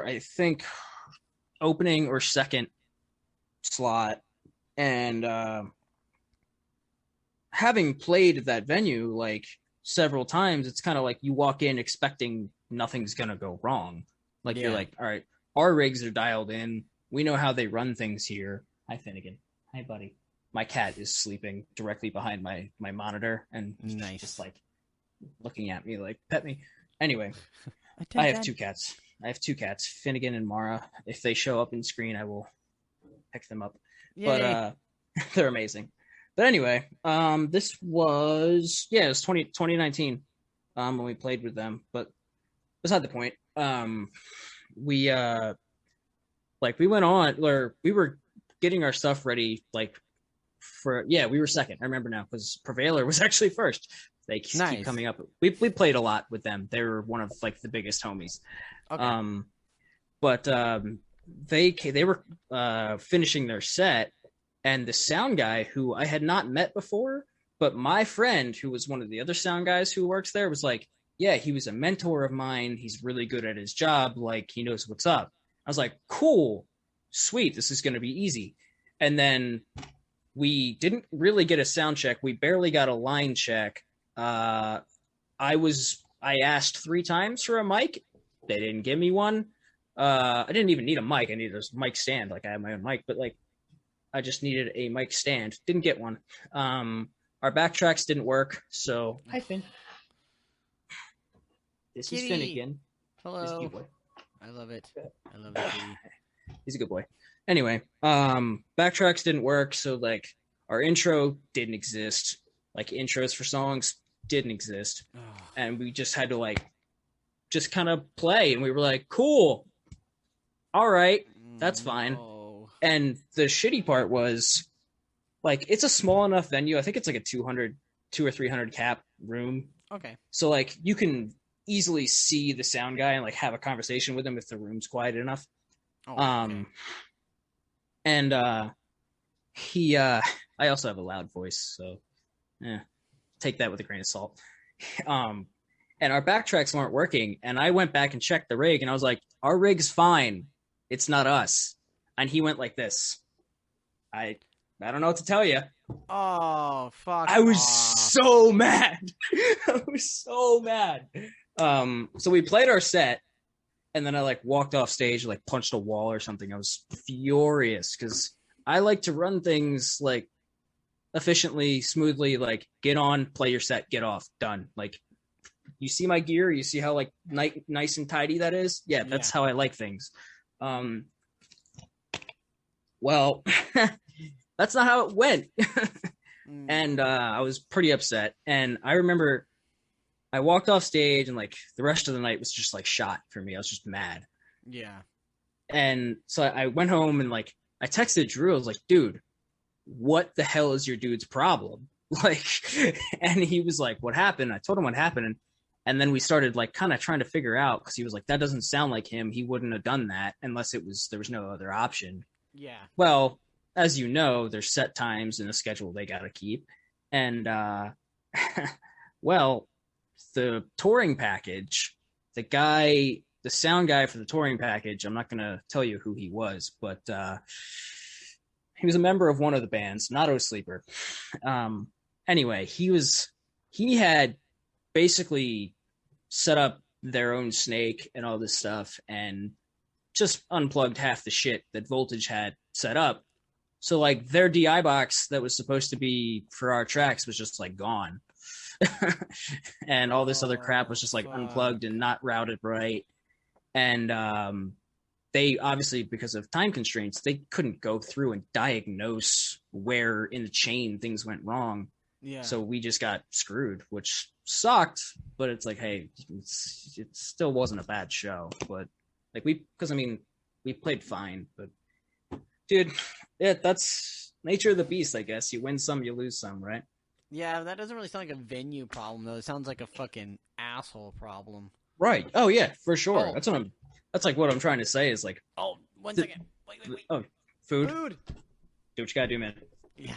I think opening or second slot, and having played that venue like several times, it's kind of like you walk in expecting nothing's gonna go wrong. Like you're like, all right, our rigs are dialed in. We know how they run things here. Hi, Finnegan. Hi, buddy. My cat is sleeping directly behind my monitor, and nice. Just like looking at me like, pet me. Anyway, I have two cats. Finnegan and Mara. If they show up in screen, I will pick them up. Yay. But they're amazing. But anyway, this was it was 2019 when we played with them. But beside the point. We went on, or we were getting our stuff ready, like we were second. I remember now because Prevailer was actually first. They keep coming up. We played a lot with them. They were one of like the biggest homies. Okay. But they were finishing their set, and the sound guy who I had not met before, but my friend who was one of the other sound guys who works there was like, yeah, he was a mentor of mine. He's really good at his job. Like, he knows what's up. I was like, cool, sweet. This is going to be easy. And then we didn't really get a sound check. We barely got a line check. I asked 3 times for a mic. They didn't give me one. I didn't even need a mic. I needed a mic stand. Like, I have my own mic, but like, I just needed a mic stand. Didn't get one. Our backtracks didn't work. So, hi, Finn. This is Finnegan. Hello. He's a good boy. I love it. I love it. He's a good boy. Anyway, backtracks didn't work, so like our intro didn't exist. Like intros for songs didn't exist. And we just had to like just kind of play, and we were like, cool. All right, that's fine. And the shitty part was like it's a small enough venue. I think it's like a 200 or 300 cap room. Okay. So like you can easily see the sound guy and like have a conversation with him if the room's quiet enough. Oh, okay. And he I also have a loud voice, so take that with a grain of salt. And our backtracks weren't working, and I went back and checked the rig, and I was like, our rig's fine, it's not us. And he went like this. I don't know what to tell you. Oh, fuck. I was so mad. I was so mad. So we played our set, and then I like walked off stage, like punched a wall or something. I was furious because I like to run things like efficiently, smoothly, like get on, play your set, get off, done. Like, you see my gear, you see how like nice and tidy that is. Yeah, that's how I like things. Well, that's not how it went. And I was pretty upset. And I remember I walked off stage, and like the rest of the night was just like shot for me. I was just mad. Yeah. And so I went home and like I texted Drew. I was like, dude, what the hell is your dude's problem? Like, and he was like, what happened? I told him what happened. And then we started like kind of trying to figure out, because he was like, that doesn't sound like him. He wouldn't have done that unless there was no other option. Yeah. Well, as you know, there's set times in the schedule they got to keep. And, well, the touring package, the sound guy for the touring package, I'm not going to tell you who he was, but he was a member of one of the bands, not O Sleeper. Anyway, he had basically set up their own snake and all this stuff and just unplugged half the shit that Voltage had set up. So like their DI box that was supposed to be for our tracks was just like gone. And all this other crap was just like unplugged and not routed right. And they obviously, because of time constraints, they couldn't go through and diagnose where in the chain things went wrong. Yeah. So we just got screwed, which sucked, but it's like, hey, it still wasn't a bad show. But like we played fine, but dude, that's nature of the beast, I guess. You win some, you lose some, right? Yeah, that doesn't really sound like a venue problem though. It sounds like a fucking asshole problem. Right. Oh yeah, for sure. Oh. That's like what I'm trying to say is like, oh, 1 second. Wait. Oh, food. Do what you gotta do, man. Yeah.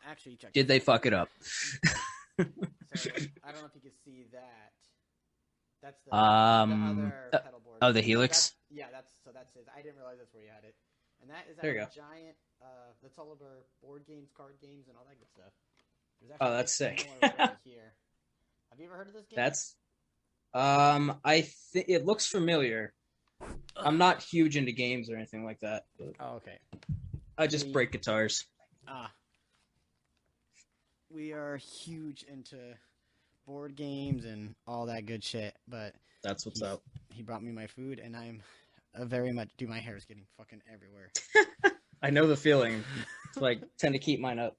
Actually, check. Did they fuck it up? So, I don't know if you can see that. That's the other pedal board. Oh, the Helix? That's it. I didn't realize that's where you had it. And that is there you go. Giant, that's all of our board games, card games, and all that good stuff. Oh, that's sick. Right here. Have you ever heard of this game? That's, I think it looks familiar. I'm not huge into games or anything like that. But oh, okay. I just break guitars. We are huge into board games and all that good shit, but that's what's up. He brought me my food, and I'm very much. Dude, my hair is getting fucking everywhere. I know the feeling. It's like tend to keep mine up.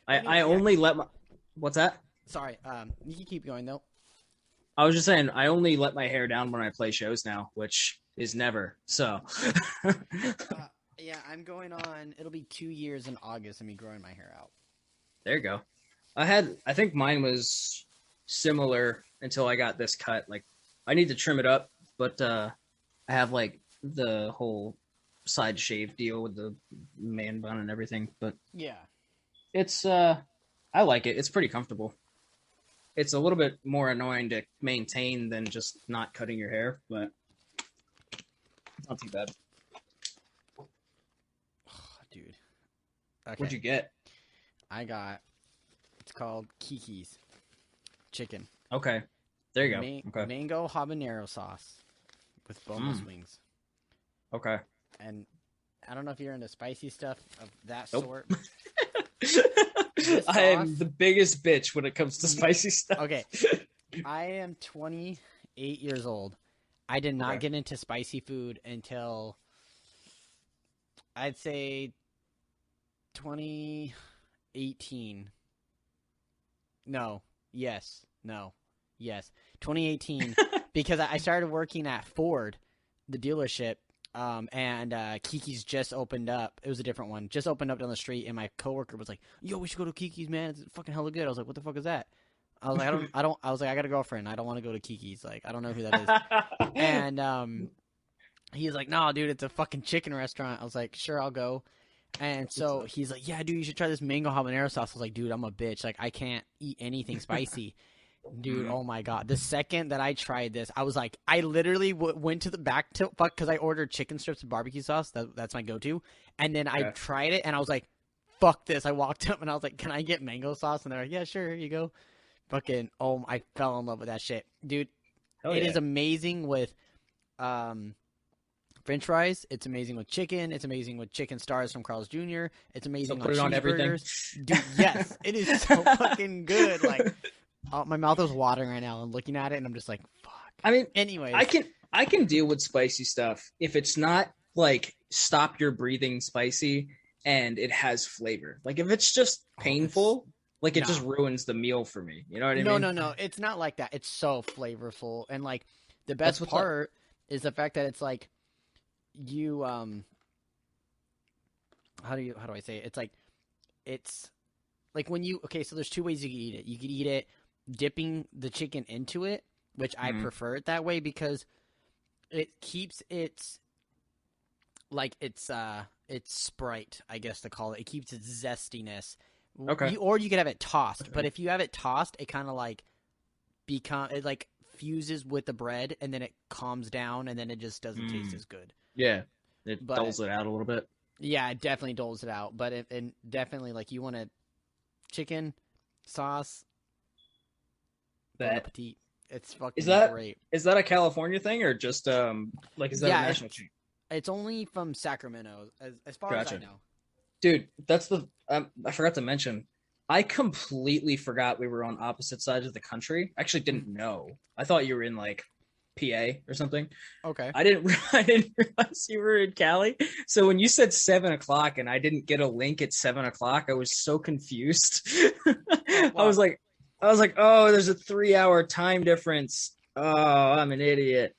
I only let my. What's that? Sorry. You can keep going though. I was just saying I only let my hair down when I play shows now, which is never. So. Yeah, I'm going on. It'll be 2 years in August of me growing my hair out. There you go. I think mine was similar until I got this cut. Like, I need to trim it up, but I have like the whole side shave deal with the man bun and everything. But yeah, it's I like it. It's pretty comfortable. It's a little bit more annoying to maintain than just not cutting your hair, but it's not too bad. Dude, Okay. What'd you get? It's called Kiki's chicken. Okay. There you go. Okay. Mango habanero sauce with boneless wings. Okay. And I don't know if you're into spicy stuff of that nope. sort. I am the biggest bitch when it comes to spicy stuff. Okay. I am 28 years old. I did not get into spicy food until I'd say 2018. Yes. 2018 because I started working at Ford, the dealership, and Kiki's just opened up. It was a different one. Just opened up down the street, and my coworker was like, "Yo, we should go to Kiki's, man. It's fucking hella good." I was like, "What the fuck is that?" I was like, I was like, "I got a girlfriend. I don't want to go to Kiki's. Like, I don't know who that is." And he was like, "No, dude, it's a fucking chicken restaurant." I was like, "Sure, I'll go." And so he's like, "Yeah, dude, you should try this mango habanero sauce." I was like, "Dude, I'm a bitch. Like, I can't eat anything spicy." Dude, oh my god. The second that I tried this, I was like, I literally went to the back to fuck because I ordered chicken strips and barbecue sauce. That's my go-to. And then I tried it, and I was like, fuck this. I walked up, and I was like, can I get mango sauce? And they're like, yeah, sure, here you go. Fucking, I fell in love with that shit. Dude, it is amazing with French fries. It's amazing with chicken. It's amazing with chicken stars from Carl's Jr. It's amazing on cheeseburgers. Dude, yes, it is so fucking good. Like, my mouth is watering right now and looking at it, and I'm just like, fuck. I mean, anyways, I can deal with spicy stuff if it's not like stop your breathing spicy and it has flavor. Like if it's just painful, like it just ruins the meal for me. You know what I mean? No. It's not like that. It's so flavorful, and like the best part is the fact that it's like you how do I say it? It's like when you so there's two ways you can eat it. You can eat it dipping the chicken into it, which I prefer it that way because it keeps its Sprite, I guess to call it. It keeps its zestiness. Okay. Or you could have it tossed, but if you have it tossed, it kind of like fuses with the bread, and then it calms down, and then it just doesn't taste as good. Yeah, dulls it out a little bit. Yeah, it definitely doles it out, but and definitely like you want a chicken sauce. Bon appetit. It's fucking great. Is that a California thing or just is that a national chain? It's only from Sacramento, as far as I know. Dude, that's I forgot to mention. I completely forgot we were on opposite sides of the country. I actually didn't know. I thought you were in like PA or something. Okay. I didn't realize you were in Cali. So when you said 7:00 and I didn't get a link at 7:00, I was so confused. Wow. I was like, oh, there's a 3-hour time difference. Oh, I'm an idiot.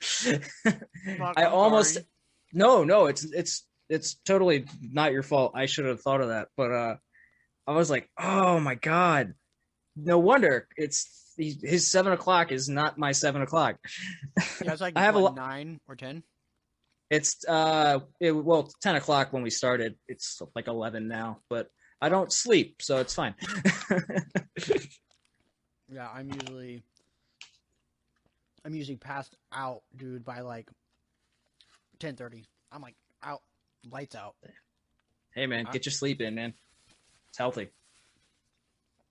No, it's totally not your fault. I should have thought of that. But I was like, oh my God. No wonder his 7:00 is not my 7:00. Yeah, it's like I have 9 or 10. It's 10:00 when we started. It's like 11 now, but I don't sleep, so it's fine. Yeah, I'm usually passed out, dude, by like 10:30. I'm like out, lights out. Hey man, get your sleep in, man. It's healthy.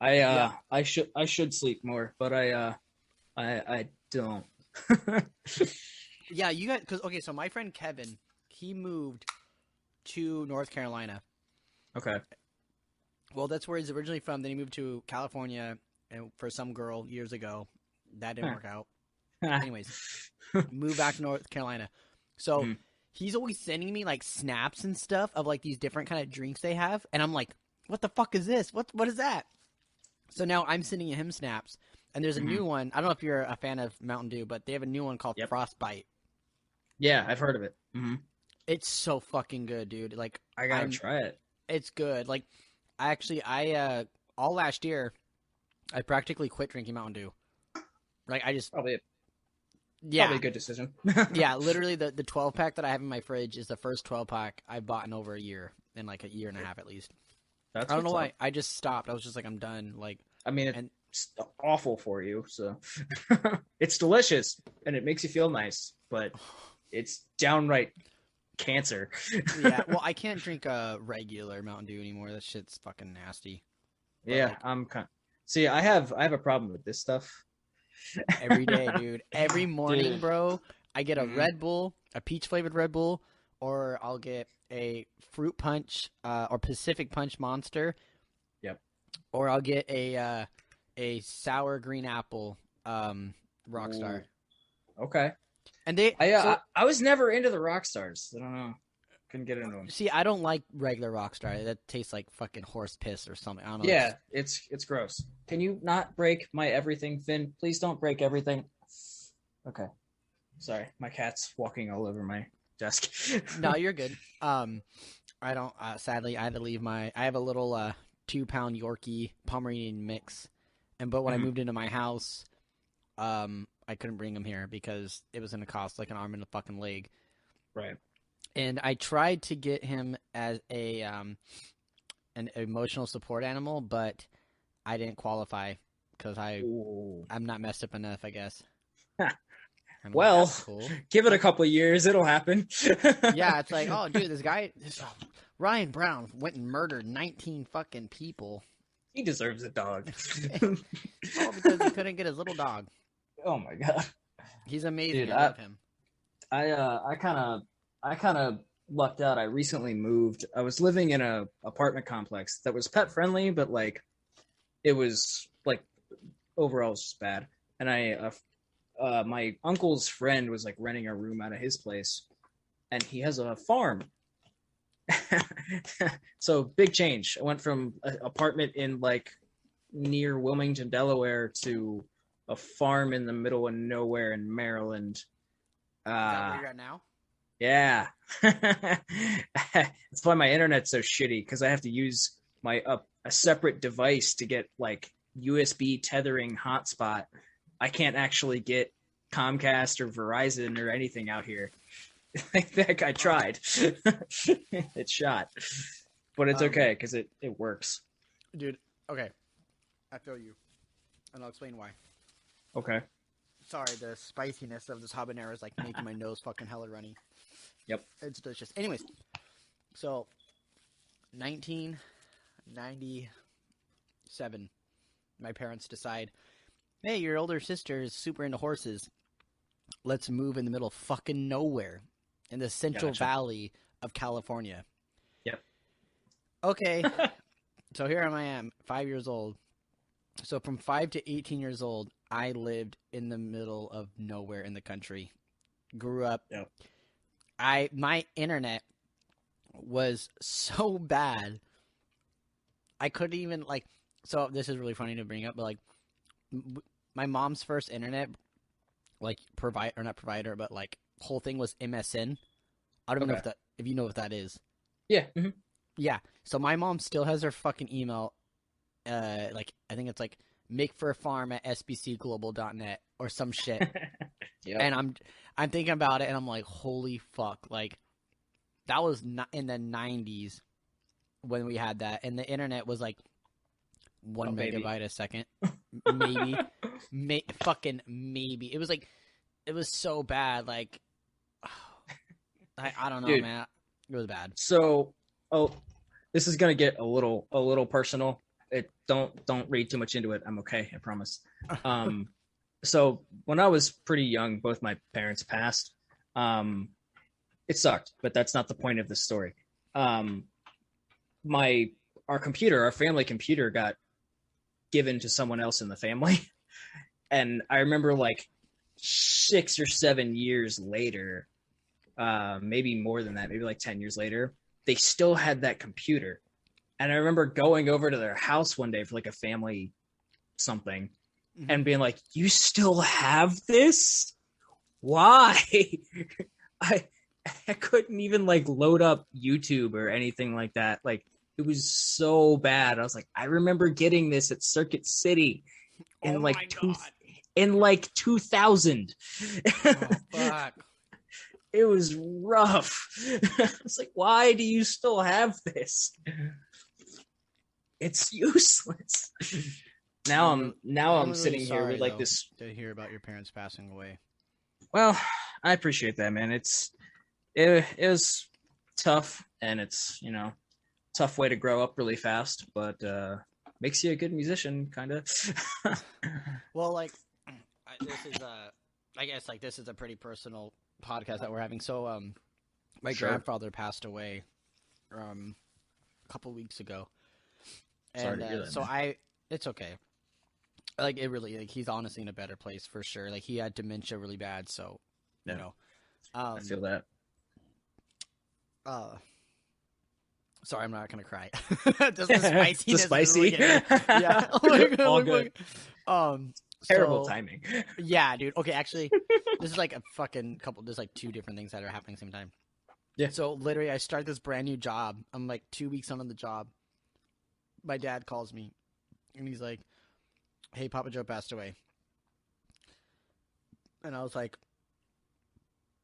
I should sleep more, but I don't. Yeah, you got so my friend Kevin, he moved to North Carolina. Okay. Well, that's where he's originally from. Then he moved to California and for some girl years ago. That didn't work out. Anyways, moved back to North Carolina. So he's always sending me like snaps and stuff of like these different kind of drinks they have, and I'm like, what the fuck is this? What is that? So now I'm sending him snaps, and there's a new one. I don't know if you're a fan of Mountain Dew, but they have a new one called Frostbite. Yeah, I've heard of it. It's so fucking good, dude. Like I gotta try it. It's good. Like I all last year, I practically quit drinking Mountain Dew. Like I just probably a good decision. Yeah, literally the 12-pack that I have in my fridge is the first 12-pack I've bought in over a year, in like a year and a half at least. I don't know why. I just stopped. I was just like, I'm done. Like, I mean, it's awful for you. So it's delicious and it makes you feel nice, but it's downright cancer. Yeah, well, I can't drink a regular Mountain Dew anymore. That shit's fucking nasty. But yeah, like, see, I have a problem with this stuff. Every day, dude. Every morning, Dude. bro, I get a Red Bull, a peach flavored Red Bull, or I'll get a fruit punch or Pacific Punch Monster. Yep. Or I'll get a sour green apple Rockstar. Ooh. Okay. And I was never into the Rockstars. I don't know. Couldn't get into them. See, I don't like regular Rockstar. That tastes like fucking horse piss or something. I don't know. Yeah, it's gross. Can you not break my everything, Finn? Please don't break everything. Okay. Sorry, my cat's walking all over my desk. No, you're good. I don't. Sadly, I had to leave I have a little 2-pound Yorkie Pomeranian mix, but when I moved into my house, I couldn't bring him here because it was going to cost like an arm and a fucking leg. Right. And I tried to get him as an emotional support animal, but I didn't qualify because I'm not messed up enough, I guess. Well, like, cool. Give it a couple of years, it'll happen. Yeah, it's like, oh, dude, this guy, Ryan Brown, went and murdered 19 fucking people. He deserves a dog. All because he couldn't get his little dog. Oh my god, he's amazing. Dude, I love him. I kind of lucked out. I recently moved. I was living in a apartment complex that was pet friendly, but like it was like overall just bad. And my uncle's friend was like renting a room out of his place, and he has a farm. So big change. I went from an apartment in like near Wilmington, Delaware, to a farm in the middle of nowhere in Maryland. Is that where you're at now? Yeah. That's why my internet's so shitty, because I have to use my a separate device to get like USB tethering hotspot. I can't actually get Comcast or Verizon or anything out here. I tried. It's shot. But it's okay because it works. Dude, okay. I feel you. And I'll explain why. Okay. Sorry, the spiciness of this habanero is like making my nose fucking hella runny. Yep. It's delicious. Anyways, so 1997, my parents decide, hey, your older sister is super into horses. Let's move in the middle of fucking nowhere in the Central Valley of California. Yep. Okay. So here I am, 5 years old. So from 5 to 18 years old, I lived in the middle of nowhere in the country. Grew up. Yep. My internet was so bad. I couldn't even so this is really funny to bring up, but like my mom's first internet not provider, but like whole thing was MSN. I don't know if you know what that is. Yeah. Mm-hmm. Yeah. So my mom still has her fucking email. I think it's like makeforfarm@sbcglobal.net or some shit. Yep. And I'm thinking about it and I'm like, holy fuck. Like that was not in the 90s when we had that. And the internet was like 1 megabyte a second. Maybe. Fucking maybe. It was like, it was so bad. Like, I don't know, dude, man. It was bad. So, this is going to get a little personal. Don't read too much into it. I'm okay. I promise. So when I was pretty young, both my parents passed. It sucked, but that's not the point of the story. Our family computer got given to someone else in the family. And I remember like 6 or 7 years later, maybe more than that, maybe like 10 years later, they still had that computer. And I remember going over to their house one day for like a family something and being like, you still have this? Why? I couldn't even like load up YouTube or anything like that. Like it was so bad. I was like, I remember getting this at Circuit City in in 2000. Oh, fuck. It was rough. It's like, why do you still have this? It's useless. Now I'm really sitting here with like though, this to hear about your parents passing away. Well, I appreciate that, man. It's it was tough, and it's, you know, tough way to grow up really fast, but makes you a good musician, kind of. Well, like, this is I guess like this is a pretty personal podcast that we're having. So, my grandfather passed away, a couple weeks ago, and Sorry to hear that, so man. it's okay. Like, it really, like, he's honestly in a better place for sure. Like, he had dementia really bad, so you know. I feel that. Sorry, I'm not gonna cry. Just the spiciness. The spicy. Yeah. Oh my God, All good. Terrible timing. Yeah, dude. Okay, actually, this is like a fucking couple. There's like two different things that are happening at the same time. Yeah. So literally, I start this brand new job. I'm like 2 weeks on the job. My dad calls me, and he's like, "Hey, Papa Joe passed away," and I was like,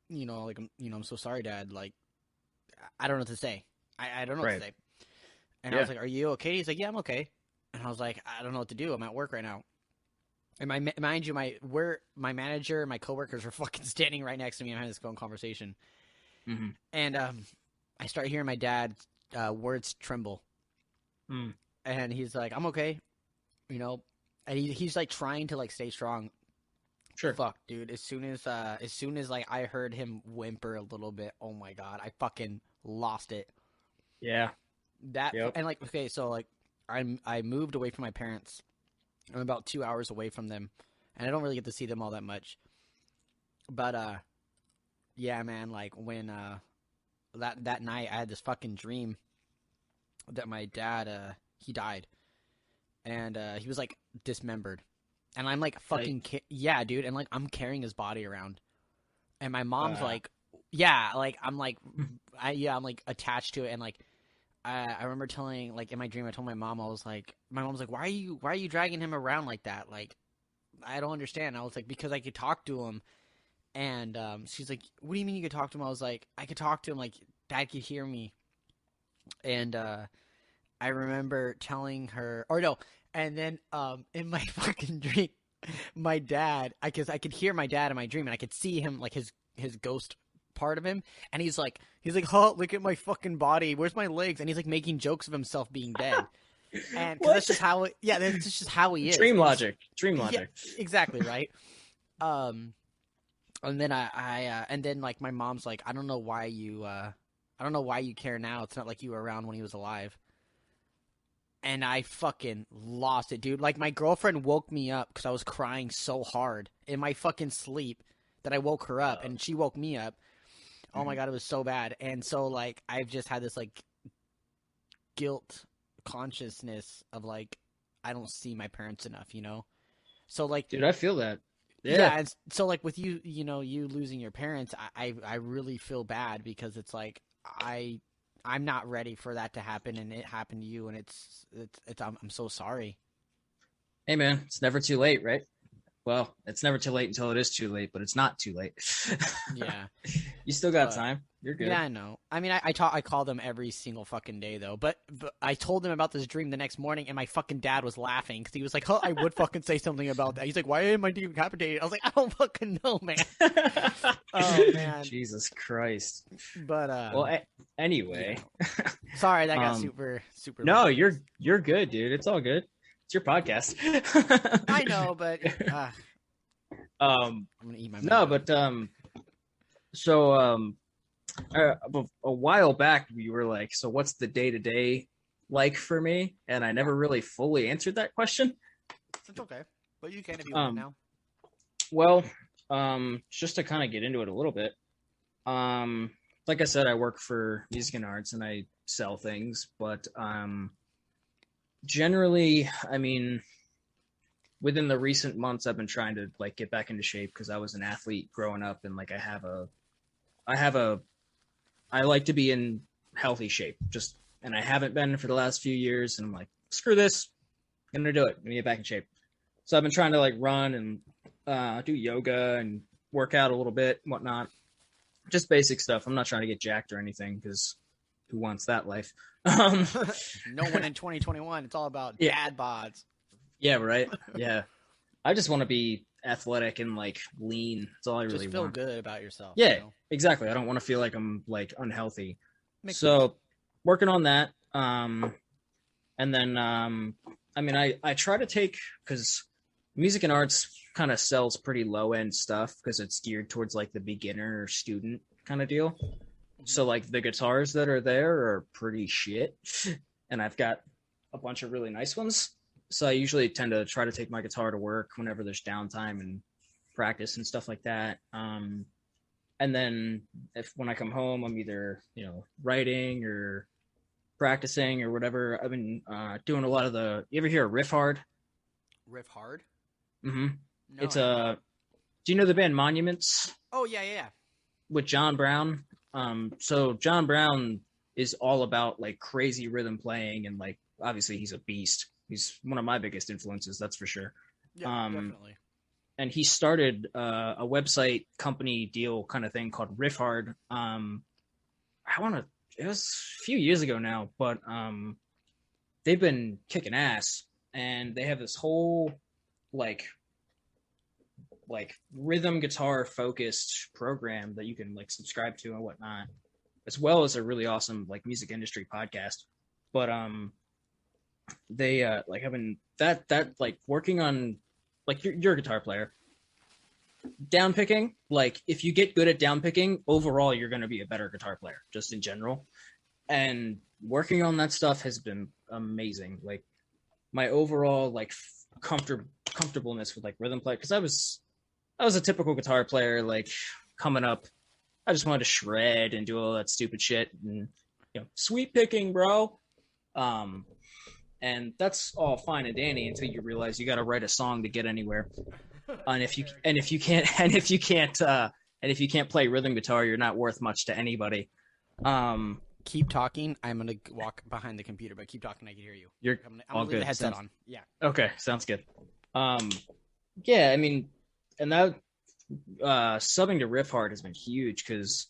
I'm so sorry, Dad. Like, I don't know what to say. I don't know what to say. And I was like, "Are you okay?" He's like, "Yeah, I'm okay." And I was like, "I don't know what to do. I'm at work right now." And mind you, my manager and my coworkers were fucking standing right next to me and having this phone conversation. Mm-hmm. And I start hearing my dad's words tremble. Mm. And he's like, "I'm okay," you know. And he's like trying to like stay strong. Sure. Fuck, dude. As soon as like I heard him whimper a little bit, oh my God, I fucking lost it. Yeah. And like, okay, so like I moved away from my parents. I'm about 2 hours away from them, and I don't really get to see them all that much. But yeah, man, like when that night I had this fucking dream that my dad he died, and he was like dismembered, and I'm like fucking yeah, dude, and like I'm carrying his body around, and my mom's like, yeah, like I'm like I'm like attached to it, and like I remember telling, like, in my dream, I told my mom, my mom's like, why are you dragging him around like that? Like, I don't understand. I was like, because I could talk to him. And she's like, what do you mean you could talk to him? I was like, I could talk to him, like, Dad could hear me. And I remember telling her, or no, and then in my fucking dream, my dad, I could hear my dad in my dream, and I could see him, like, his ghost part of him, and he's like, oh, look at my fucking body, where's my legs? And he's like making jokes of himself being dead. And that's just how that's just how he is. Dream logic. Yeah, exactly, right. And then and then like my mom's like, I don't know why you care now. It's not like you were around when he was alive. And I fucking lost it, dude. Like, my girlfriend woke me up because I was crying so hard in my fucking sleep that I woke her up, and she woke me up. Oh my God, it was so bad. And so, like, I've just had this, like, guilt consciousness of, like, I don't see my parents enough, you know? So, like... Dude, I feel that. Yeah, and so, like, with you, you know, you losing your parents, I really feel bad because it's, like, I'm not ready for that to happen, and it happened to you, and it's I'm so sorry. Hey, man, it's never too late, right? Well, it's never too late until it is too late, but it's not too late. Yeah. You still got time. You're good. Yeah, I know. I mean, I call them every single fucking day, though. But I told them about this dream the next morning, and my fucking dad was laughing because he was like, "Oh, I would fucking say something about that." He's like, "Why am I decapitated?" I was like, "I don't fucking know, man." Oh, man. Jesus Christ. But well, anyway. Yeah. Sorry, that got super. No, you're good, dude. It's all good. It's your podcast. I know, but I'm gonna eat my mouth. No, but so a while back you were like, so what's the day-to-day like for me? And I never really fully answered that question. It's okay, but you can if you want now. Well, just to kind of get into it a little bit, like I said, I work for Music and Arts and I sell things, but generally, I mean, within the recent months, I've been trying to like get back into shape because I was an athlete growing up, and like I like to be in healthy shape, and I haven't been for the last few years, and I'm like, screw this, I'm gonna do it, I'm gonna get back in shape. So I've been trying to like run and do yoga and work out a little bit, and whatnot, just basic stuff. I'm not trying to get jacked or anything because who wants that life? No one in 2021. It's all about dad bods. Yeah, right. Yeah. I just want to be athletic and like lean. That's all I really Just feel want. good about yourself. Yeah, you know? exactly. I don't want to feel like I'm like unhealthy. Makes So sense. working on that. And then I mean I try to take, because music and arts kind of sells pretty low end stuff because it's geared towards like the beginner or student kind of deal. So like the guitars that are there are pretty shit, and I've got a bunch of really nice ones. So I usually tend to try to take my guitar to work whenever there's downtime and practice and stuff like that. And then if when I come home, I'm either writing or practicing or whatever. I've been doing a lot of the. You ever hear of Riff Hard? Riff hard? Mm-hmm. No. It's a. Do you know the band Monuments? Oh yeah. With John Brown. So John Brown is all about like crazy rhythm playing, and like obviously he's a beast. He's one of my biggest influences, that's for sure. Yeah, definitely. And he started a website company deal kind of thing called Riff Hard. It was a few years ago now, but they've been kicking ass, and they have this whole like rhythm guitar focused program that you can like subscribe to and whatnot, as well as a really awesome like music industry podcast. But they like having that like working on like you're a guitar player, down picking, like if you get good at down picking overall, you're going to be a better guitar player just in general. And working on that stuff has been amazing. Like my overall like comfortableness with like rhythm play, because I was a typical guitar player, like coming up. I just wanted to shred and do all that stupid shit and sweep picking, bro. And that's all fine and dandy until you realize you got to write a song to get anywhere. And if you can't play rhythm guitar, you're not worth much to anybody. Keep talking. I'm gonna walk behind the computer, but keep talking. I can hear you. I'm gonna leave the headset on. Yeah. Okay, sounds good. Yeah, I mean, and that subbing to Riff Hard has been huge because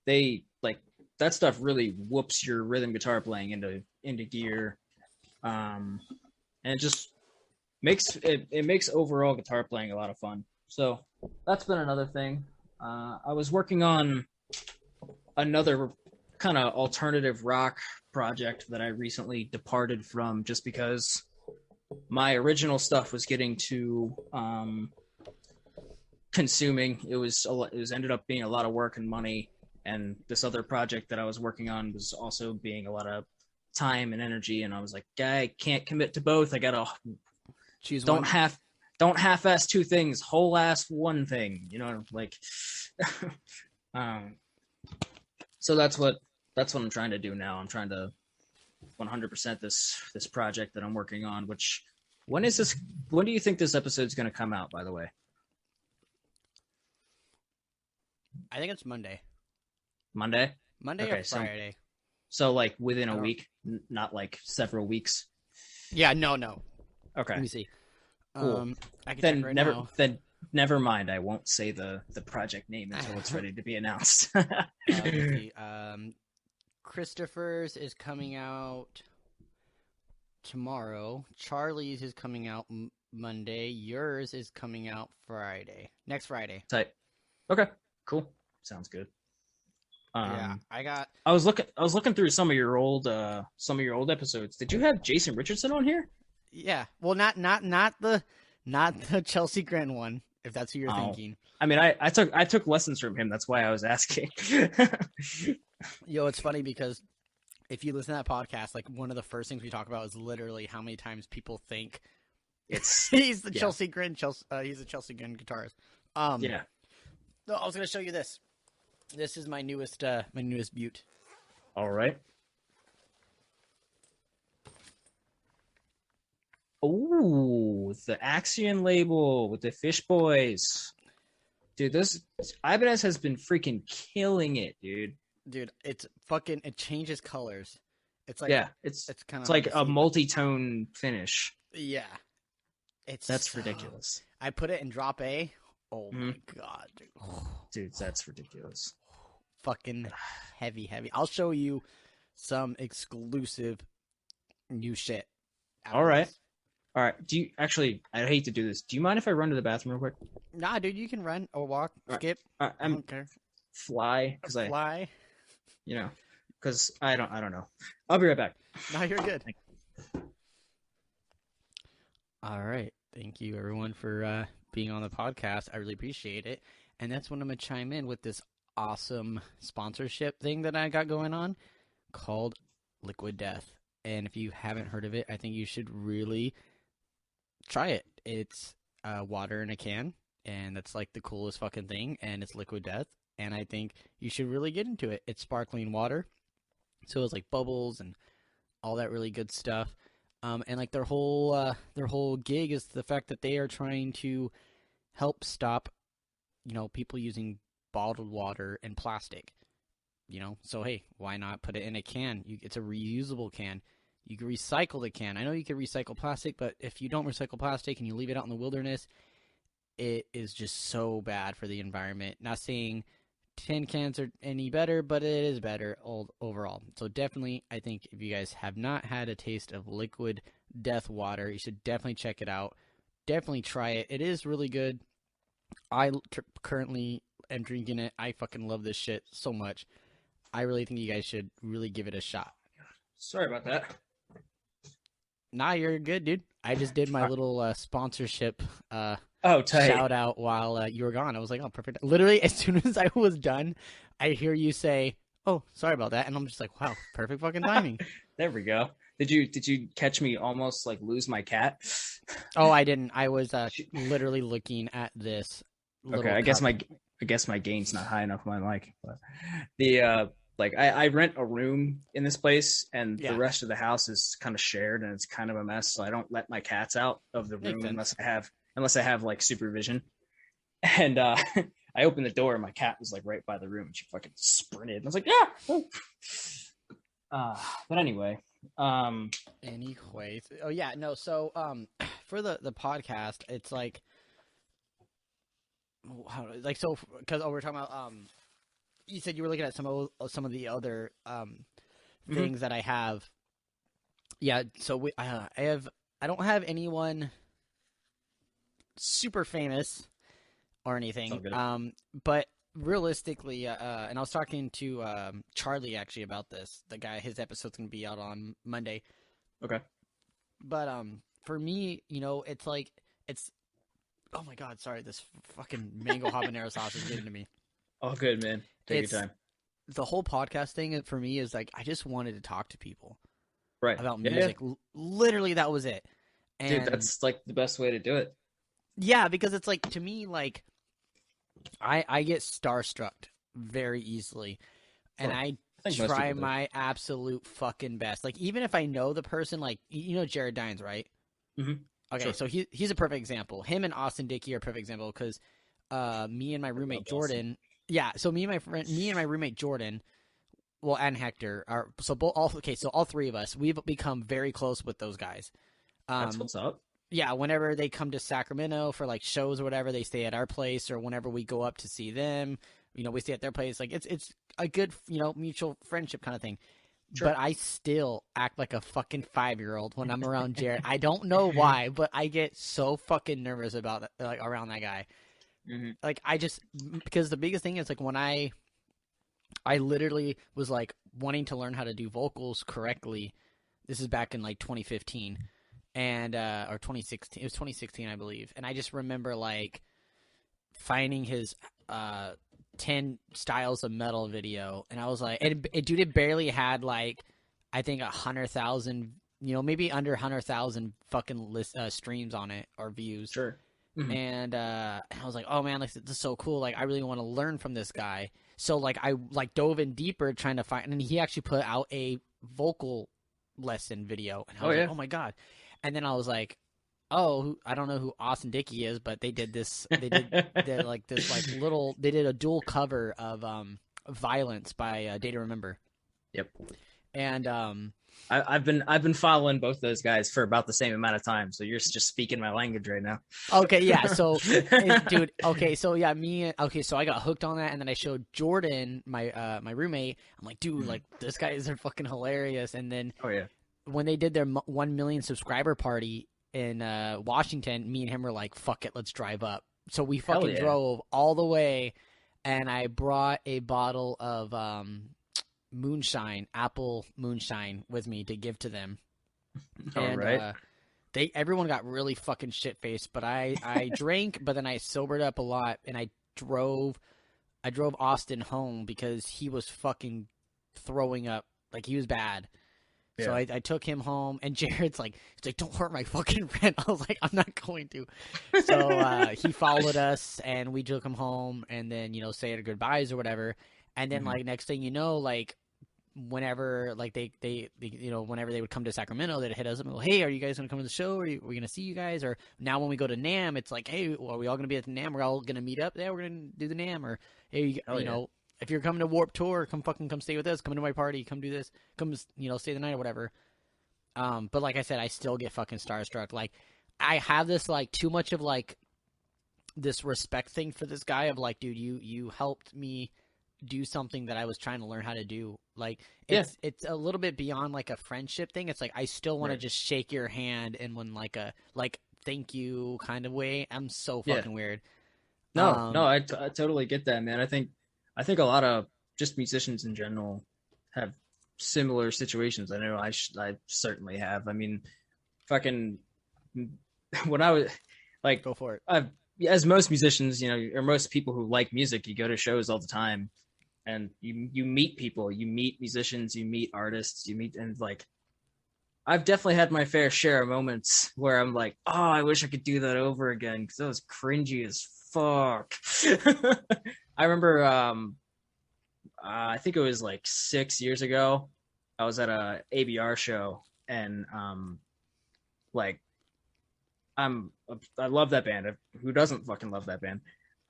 they like that stuff really whoops your rhythm guitar playing into gear, and it just makes overall guitar playing a lot of fun. So that's been another thing. I was working on another kind of alternative rock project that I recently departed from just because my original stuff was getting too consuming. It was ended up being a lot of work and money, and this other project that I was working on was also being a lot of time and energy, and I was like, I can't commit to both. I gotta choose don't half-ass two things, whole ass one thing, like so that's what I'm trying to do now. I'm trying to 100% this project that I'm working on, which when do you think this episode's going to come out, by the way? I think it's Monday. Monday Okay, or Friday. So like within a week, not like several weeks. Yeah, no. Okay. Let me see. Cool. I can check right now. Then never mind. I won't say the project name until it's ready to be announced. Christopher's is coming out tomorrow. Charlie's is coming out Monday. Yours is coming out next Friday. Tight. Okay. Cool. Sounds good. Yeah, I was looking through some of your old episodes. Did you have Jason Richardson on here? Yeah. Well, not the Chelsea Grin one, if that's who you're thinking. I mean, I took lessons from him. That's why I was asking. Yo, it's funny because if you listen to that podcast, like one of the first things we talk about is literally how many times people think he's the Chelsea Grin. He's a Chelsea Grin guitarist. Yeah. No, I was gonna show you this. This is my newest butte. All right. Oh, the Axion label with the Fish Boys. Dude, this Ibanez has been freaking killing it, dude. Dude, it changes colors. It's like it's kind of like a multi-tone finish. Yeah. That's ridiculous. I put it in drop A. Oh my god, dude. Dude, that's ridiculous. Fucking heavy. I'll show you some exclusive new shit. All right. All right. Do you actually? I hate to do this. Do you mind if I run to the bathroom real quick? Nah, dude, you can run or walk, skip. I don't care. Fly because Fly. Because I don't know. I'll be right back. No, you're good. All right. Thank you, everyone, for being on the podcast. I really appreciate it. And that's when I'm going to chime in with this awesome sponsorship thing that I got going on called Liquid Death. And if you haven't heard of it, I think you should really try it. It's water in a can, and that's like the coolest fucking thing, and it's Liquid Death. And I think you should really get into it. It's sparkling water, so it's like bubbles and all that really good stuff. And like their whole gig is the fact that they are trying to help stop, people using bottled water and plastic. So hey, why not put it in a can? It's a reusable can. You can recycle the can. I know you can recycle plastic, but if you don't recycle plastic and you leave it out in the wilderness, it is just so bad for the environment. Not saying tin cans are any better, but it is better overall. So definitely, I think if you guys have not had a taste of Liquid Death water, you should definitely check it out. Definitely try it. It is really good. I currently am drinking it. I fucking love this shit so much. I really think you guys should really give it a shot. Sorry about that. Nah, you're good, dude. I just did my little sponsorship tight. shout out while you were gone. I was like, oh, perfect. Literally, as soon as I was done, I hear you say, oh, sorry about that. And I'm just like, wow, perfect fucking timing. There we go. Did you catch me almost like lose my cat? Oh, I didn't. I was literally looking at this. Okay, I guess my gain's not high enough on my mic. But the I rent a room in this place, and the rest of the house is kind of shared, and it's kind of a mess. So I don't let my cats out of the room unless I have like supervision. And I opened the door, and my cat was like right by the room, and she fucking sprinted. And I was like, yeah. But anyway. Anyways, oh yeah, no. So for the podcast, it's like because we're talking about you said you were looking at some of the other things that I have. Yeah, so I don't have anyone super famous or anything. But realistically, and I was talking to Charlie actually about this. The guy, his episode's gonna be out on Monday. Okay. But for me, it's like oh my god, sorry, this fucking mango habanero sauce is getting to me. Oh, good, man. Take your time. The whole podcast thing for me is like I just wanted to talk to people, right, about music. Yeah. Literally, that was it. And, dude, that's like the best way to do it. Yeah, because it's like to me, like I get starstruck very easily, and I try my absolute fucking best. Like even if I know the person, like Jared Dines, right? Mm-hmm. Okay, sure. So he's a perfect example. Him and Austin Dickey are a perfect example because me and my roommate Jordan. Awesome. Yeah, so me and my roommate Jordan, well, and Hector are so all three of us, we've become very close with those guys. That's what's up. Yeah, whenever they come to Sacramento for like shows or whatever, they stay at our place, or whenever we go up to see them, we stay at their place. Like it's a good mutual friendship kind of thing. Sure. But I still act like a fucking 5-year-old when I'm around Jared. I don't know why, but I get so fucking nervous about that, like around that guy. Mm-hmm. Like because the biggest thing is like when I literally was like wanting to learn how to do vocals correctly. This is back in like 2015 and or 2016. It was 2016, I believe. And I just remember like finding his 10 styles of metal video, and I was like, it barely had like I think 100,000, maybe under 100,000 fucking streams on it or views. Sure. Mm-hmm. And I was like, oh man, like this is so cool. Like I really want to learn from this guy. So like I like dove in deeper trying to find, and he actually put out a vocal lesson video, and I was like, oh my god. And then I was like, oh, I don't know who Austin Dickey is, but they did this. They did like this like little. They did a dual cover of "Violence" by Day to Remember. Yep. And I've been following both those guys for about the same amount of time, so you're just speaking my language right now. Okay, yeah. So, dude. Okay, so yeah, so I got hooked on that, and then I showed Jordan, my roommate. I'm like, dude, like this guy is fucking hilarious. And then, oh yeah, when they did their 1 million subscriber party, in Washington, me and him were like, fuck it, let's drive up. So we fucking drove all the way, and I brought a bottle of moonshine, apple moonshine, with me to give to them. And everyone got really fucking shit faced, but I drank, but then I sobered up a lot, and I drove Austin home because he was fucking throwing up, like he was bad. Yeah. So I took him home, and Jared's like, he's like, don't hurt my fucking friend. I was like, I'm not going to. So he followed us, and we took him home, and then, you know, say our goodbyes or whatever. And then like next thing you know, like whenever like they you know, whenever they would come to Sacramento, they'd hit us up and go, hey, are you guys gonna come to the show? Are we gonna see you guys? Or now when we go to NAMM, it's like, hey, are we all gonna be at the NAMM? We're all gonna meet up there. We're gonna do the NAMM. Or hey, you know, if you're coming to Warped Tour, come stay with us. Come to my party. Come do this. Come, you know, stay the night or whatever. But like I said, I still get fucking starstruck. Like I have this like too much of like this respect thing for this guy of like, dude, you helped me do something that I was trying to learn how to do. Like it's a little bit beyond like a friendship thing. It's like I still want to just shake your hand in one like a like thank you kind of way. I'm so fucking weird. No, I totally get that, man. I think a lot of just musicians in general have similar situations. I know I certainly have. I mean, fucking when I was like, go for it. As most musicians, you know, or most people who like music, you go to shows all the time, and you meet people, you meet musicians, you meet artists, and like, I've definitely had my fair share of moments where I'm like, oh, I wish I could do that over again because that was cringy as fuck. I remember, I think it was like 6 years ago, I was at a ABR show, and like, I love that band. Who doesn't fucking love that band?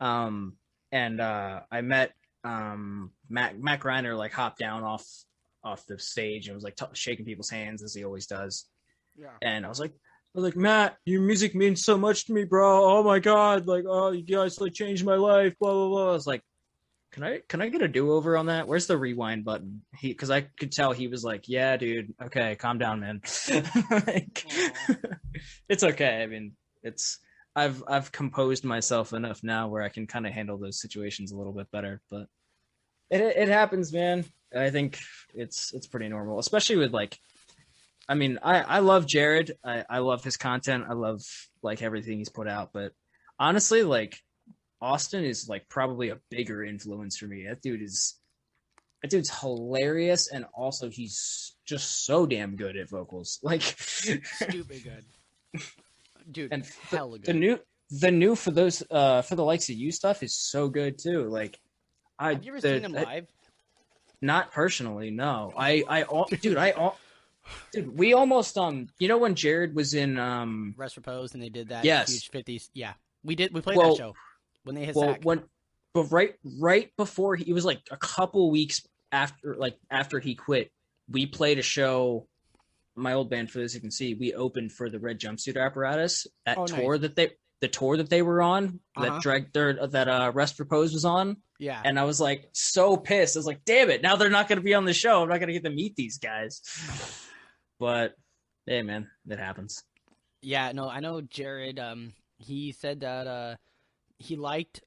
And I met Matt Greiner, like hopped down off the stage and was like shaking people's hands as he always does. Yeah. And I was like, Matt, your music means so much to me, bro. Oh my god, like, oh, you guys like changed my life. Blah blah blah. I was like, can I get a do-over on that? Where's the rewind button? Because I could tell he was like, yeah, dude, okay, calm down, man. Like, it's okay. I mean, I've composed myself enough now where I can kind of handle those situations a little bit better. But it happens, man. I think it's pretty normal, especially with like, I mean, I love Jared. I love his content. I love like everything he's put out. But honestly, like, Austin is like probably a bigger influence for me. That dude's hilarious, and also he's just so damn good at vocals. Like, stupid good, dude. And hella good. The new for those for the likes of you stuff is so good too. Like, have you ever seen them live? Not personally, no. Dude, we almost you know when Jared was in Rest Repose and they did that huge 50s. Yeah, we played that show. When they hit Sac. But right before he was like a couple weeks after he quit, we played a show. My old band, for this you can see, we opened for the Red Jumpsuit Apparatus that tour nice. The tour that they were on that Rest Repose was on. Yeah, and I was like so pissed. I was like, damn it! Now they're not going to be on the show. I'm not going to get to meet these guys. But hey, man, it happens. Yeah, no, I know Jared. He said that he likes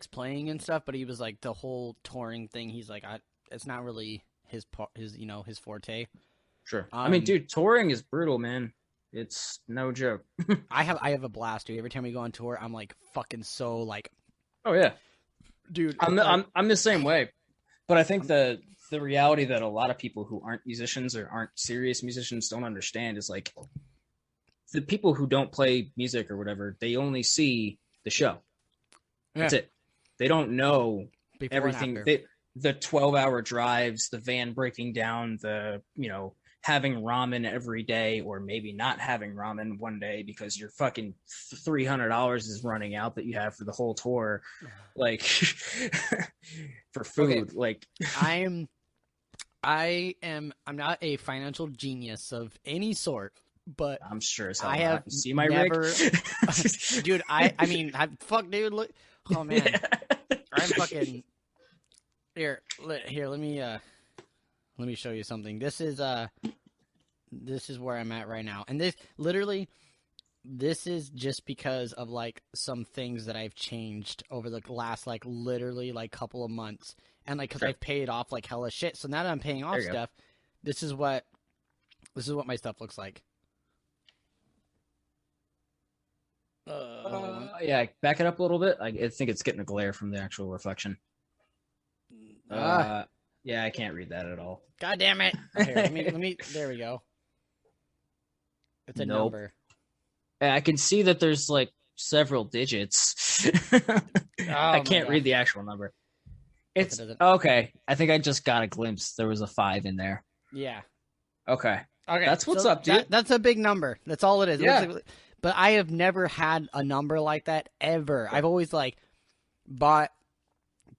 playing and stuff, but he was like the whole touring thing. He's like, it's not really his forte. Sure. I mean, dude, touring is brutal, man. It's no joke. I have a blast, dude. Every time we go on tour, I'm like fucking so like. Oh yeah, dude. I'm the same way, but I think the reality that a lot of people who aren't musicians or aren't serious musicians don't understand is like the people who don't play music or whatever, they only see the show. Yeah. That's it. They don't know before everything. The 12-hour drives, the van breaking down, the, you know, having ramen every day, or maybe not having ramen one day because your fucking $300 is running out that you have for the whole tour, like for food. Okay. Like I'm not a financial genius of any sort. But I'm sure as hell I have see my never, rig? Dude. I mean, fuck, dude. Look, oh man, I'm fucking here. Let me show you something. This is this is where I'm at right now. And this is just because of like some things that I've changed over the last like literally like couple of months, and like because I've paid off like hella shit. So now that I'm paying off stuff, this is what my stuff looks like. Yeah, back it up a little bit. I think it's getting a glare from the actual reflection. Yeah, I can't read that at all. God damn it! Here, let me. There we go. It's a number. I can see that there's like several digits. I can't read the actual number. It's okay. I think I just got a glimpse. There was a 5 in there. Yeah. Okay. That's what's up, dude. That's a big number. That's all it is. Yeah. But I have never had a number like that ever. I've always like bought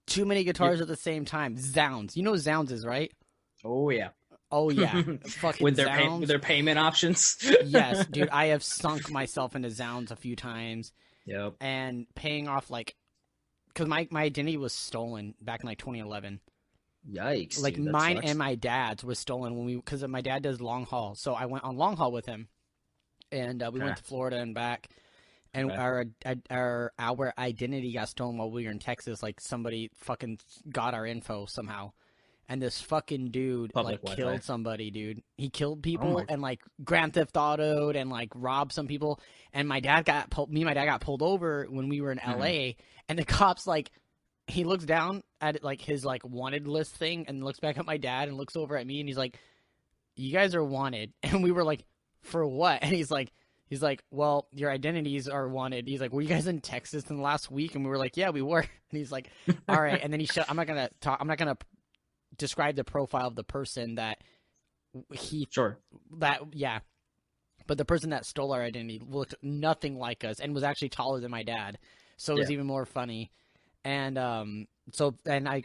too many guitars at the same time. Zounds. You know what Zounds is, right? Oh yeah. Oh yeah. Fucking with their payment options. Yes, dude. I have sunk myself into Zounds a few times. Yep. And paying off like, because my identity was stolen back in like 2011. Yikes. Like dude, mine and my dad's was stolen because my dad does long haul. So I went on long haul with him, and we went to Florida and back. And our identity got stolen while we were in Texas. Like somebody fucking got our info somehow, and this fucking dude killed somebody. Dude, he killed people and like Grand Theft Auto'd and like robbed some people. And my dad got pulled over when we were in LA, and the cops like he looks down at like his like wanted list thing and looks back at my dad and looks over at me and he's like, "You guys are wanted," and we were like, "For what?" And he's like, "Well, your identities are wanted." He's like, "Were you guys in Texas in the last week?" And we were like, "Yeah, we were." And he's like, "All right." And then I'm not gonna describe the profile of the person that but the person that stole our identity looked nothing like us and was actually taller than my dad, so it was even more funny. And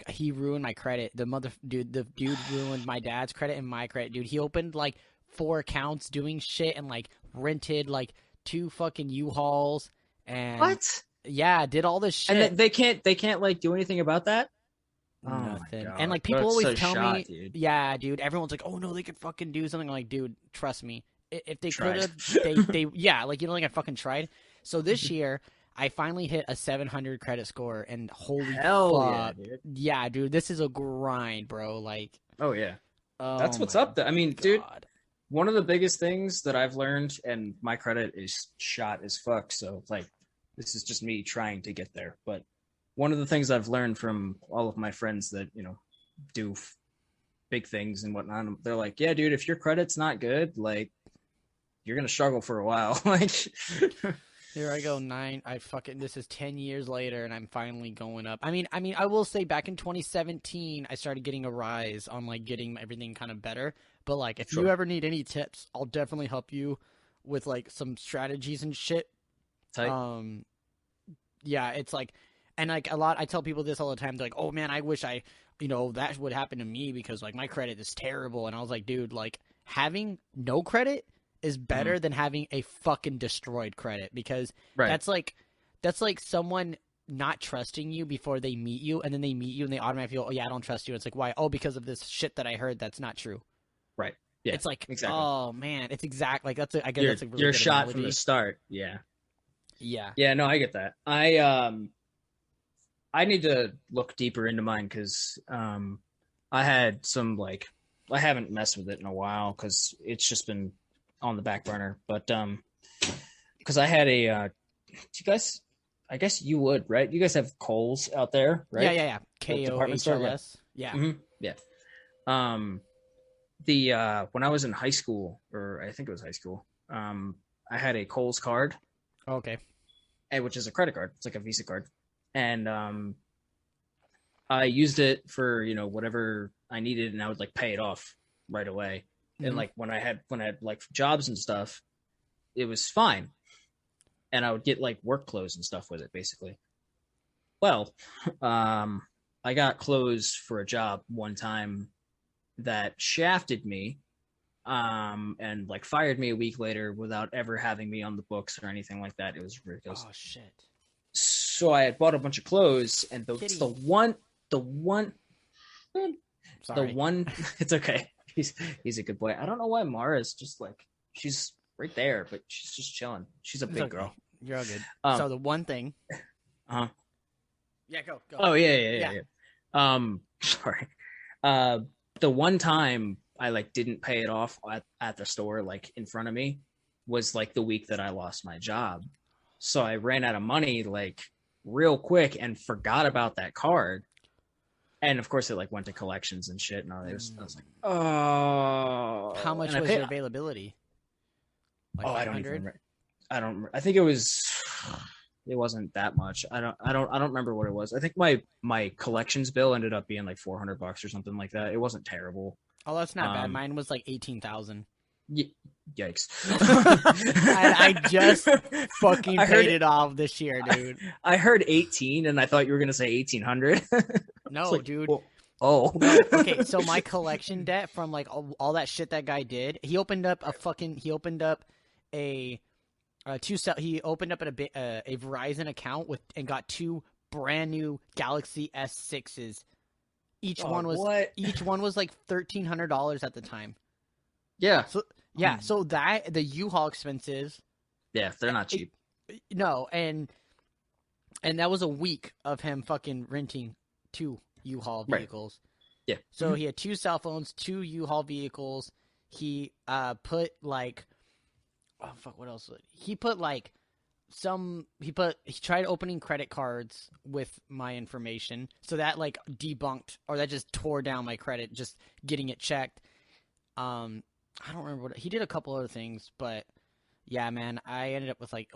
he ruined my credit. The dude ruined my dad's credit and my credit, dude. He opened like 4 accounts doing shit and like rented like 2 fucking U-Hauls and what? Yeah, did all this shit. And they can't like do anything about that? Nothing. Oh, and like people always tell me, dude. Yeah, dude. Everyone's like, "Oh no, they could fucking do something." I'm like, dude, trust me. If they could have, they like you don't think I fucking tried. So this year, I finally hit a 700 credit score, and holy hell fuck, yeah, dude. Yeah, dude, this is a grind, bro. Like, oh yeah, that's what's up. I mean, dude, one of the biggest things that I've learned, and my credit is shot as fuck. So like, this is just me trying to get there. But one of the things I've learned from all of my friends that do big things and whatnot, they're like, "Yeah, dude, if your credit's not good, like, you're gonna struggle for a while." Like. Here I go, 9. This is 10 years later, and I'm finally going up. I mean, I will say back in 2017, I started getting a rise on like getting everything kind of better. But like, if you ever need any tips, I'll definitely help you with like some strategies and shit. Tight. Yeah, it's like, and like I tell people this all the time. They're like, "Oh man, I wish that would happen to me because like my credit is terrible." And I was like, dude, like having no credit is better than having a fucking destroyed credit, because that's like someone not trusting you before they meet you, and then they meet you and they automatically go, "Oh yeah, I don't trust you." It's like, why? Oh, because of this shit that I heard that's not true. Right. Yeah. It's like, exactly. Oh man, it's exact. Like that's I guess you're, that's a really you're good shot analogy. From the start. Yeah. Yeah. Yeah. No, I get that. I need to look deeper into mine because I had some like I haven't messed with it in a while because it's just been on the back burner, but because I had do you guys, I guess you would, right? You guys have Kohl's out there, right? Yeah. KOHLS. Yeah. Mm-hmm. Yeah. When I was in high school, or I think it was high school, I had a Kohl's card. Okay. Which is a credit card. It's like a Visa card, and I used it for whatever I needed, and I would like pay it off right away. And like when I had like jobs and stuff, it was fine. And I would get like work clothes and stuff with it, basically. Well, I got clothes for a job one time that shafted me, and like fired me a week later without ever having me on the books or anything like that. It was ridiculous. Oh shit. So I had bought a bunch of clothes, and the one, it's okay. he's a good boy. I don't know why Mara's just like she's right there, but she's just chilling. She's a big girl. You're all good. So the one thing. Yeah, go. Oh yeah. Sorry. The one time I like didn't pay it off at the store, like in front of me, was like the week that I lost my job. So I ran out of money like real quick and forgot about that card. And of course, it like went to collections and shit. And I was like, oh. How much was your availability? Like I don't even remember. I don't. I think it wasn't that much. I don't remember what it was. I think my collections bill ended up being like $400 or something like that. It wasn't terrible. Oh, that's not bad. Mine was like 18,000. Yikes! I just fucking paid it off this year, dude. I heard 18, and I thought you were gonna say 1,800. No, like, dude. Well, oh, no. Okay. So my collection debt from like all that shit that guy did. He opened up a Verizon account and got 2 brand new Galaxy S6s. Each one was like $1,300 at the time. Yeah. So that the U-Haul expenses. Yeah, they're not cheap. No, and that was a week of him fucking renting 2 U-Haul vehicles. Right. Yeah. So he had 2 cell phones, 2 U-Haul vehicles. He put like, oh fuck, what else? He put like he tried opening credit cards with my information, so that like debunked, or that just tore down my credit, just getting it checked. I don't remember he did a couple other things, but yeah, man, I ended up with like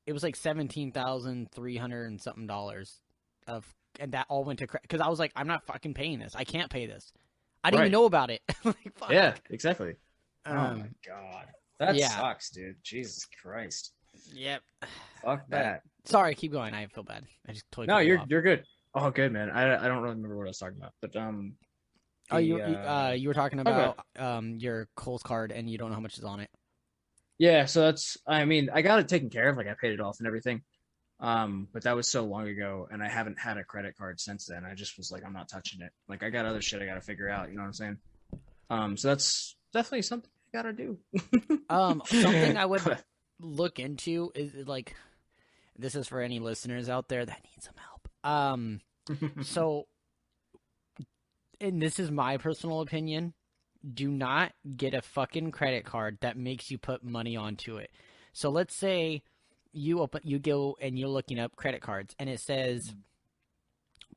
it was like $17,300 and something and that all went to credit, because I was like, I'm not fucking paying this. I can't pay this. I didn't even know about it. Like, fuck. Yeah, exactly. Oh my god, that sucks, dude. Jesus Christ. Yep. Fuck that. Sorry, keep going. I feel bad. I just totally. No, you're good. Oh, good, man. I don't really remember what I was talking about, but you were talking about your Kohl's card, and you don't know how much is on it. Yeah, so I got it taken care of. Like, I paid it off and everything. But that was so long ago, and I haven't had a credit card since then. I just was like, I'm not touching it. Like, I got other shit I got to figure out. You know what I'm saying? So that's definitely something I got to do. Something I would look into is like, this is for any listeners out there that need some help. So, and this is my personal opinion, do not get a fucking credit card that makes you put money onto it. So let's say you go and you're looking up credit cards, and it says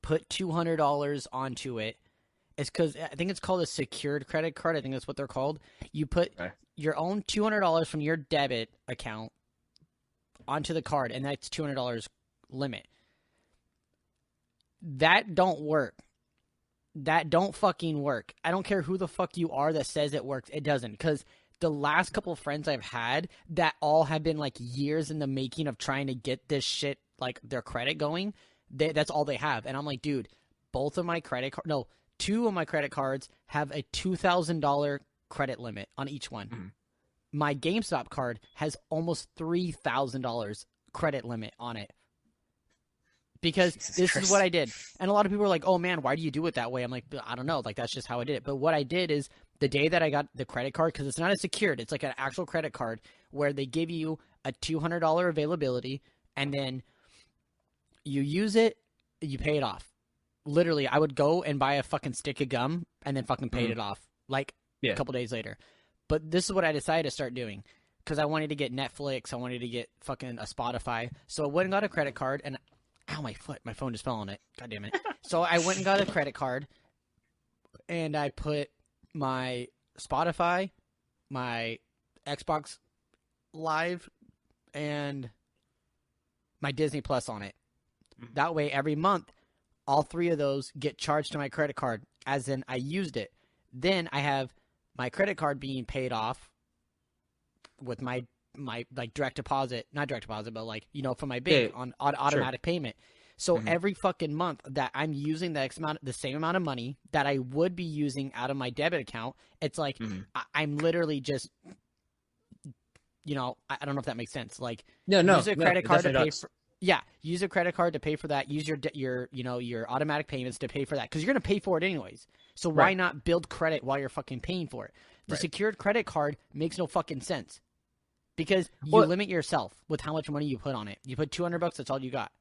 put $200 onto it. It's because I think it's called a secured credit card. I think that's what they're called. You put your own $200 from your debit account onto the card, and that's $200 limit. That don't work. That don't fucking work. I don't care who the fuck you are that says it works. It doesn't, because the last couple of friends I've had that all have been like years in the making of trying to get this shit, like their credit going, that's all they have. And I'm like, dude, two of my credit cards have a $2,000 credit limit on each one. Mm-hmm. My GameStop card has almost $3,000 credit limit on it. Because this is what I did. And a lot of people are like, oh man, why do you do it that way? I'm like, I don't know. Like, that's just how I did it. But what I did is, the day that I got the credit card, because it's not a secured, it's like an actual credit card where they give you a $200 availability, and then you use it, you pay it off. Literally, I would go and buy a fucking stick of gum and then fucking paid it off like a couple days later. But this is what I decided to start doing, because I wanted to get Netflix, I wanted to get fucking a Spotify. So I went and got a credit card, and ow, my foot, my phone just fell on it. God damn it. So I went and got a credit card, and I put my Spotify, my Xbox Live, and my Disney Plus on it. That way, every month, all 3 of those get charged to my credit card, as in I used it. Then I have my credit card being paid off with my like direct deposit, not direct deposit, but like, you know, from my bank on automatic payment. So every fucking month that I'm using the same amount of money that I would be using out of my debit account, it's like I'm literally just, you know, I don't know if that makes sense. Like, use a credit card to pay for. Yeah, use a credit card to pay for that. Use your automatic payments to pay for that because you're gonna pay for it anyways. So why not build credit while you're fucking paying for it? The secured credit card makes no fucking sense because you limit yourself with how much money you put on it. You put $200, that's all you got.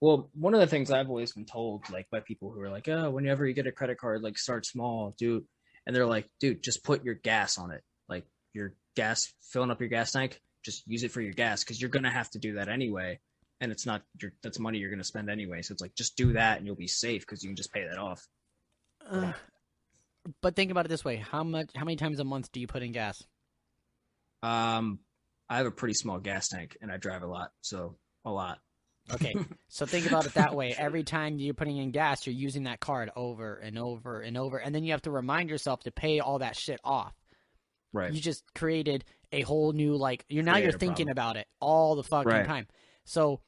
Well, one of the things I've always been told, like by people who are like, oh, whenever you get a credit card, like start small, dude. And they're like, dude, just put your gas on it, like your gas, filling up your gas tank. Just use it for your gas because you're gonna have to do that anyway. And it's not that's money you're going to spend anyway. So it's like, just do that and you'll be safe because you can just pay that off. But think about it this way. How many times a month do you put in gas? I have a pretty small gas tank and I drive a lot. So a lot. Okay. So think about it that way. Every time you're putting in gas, you're using that card over and over and over. And then you have to remind yourself to pay all that shit off. Right. You just created a whole new, like, you're thinking about it all the fucking time. So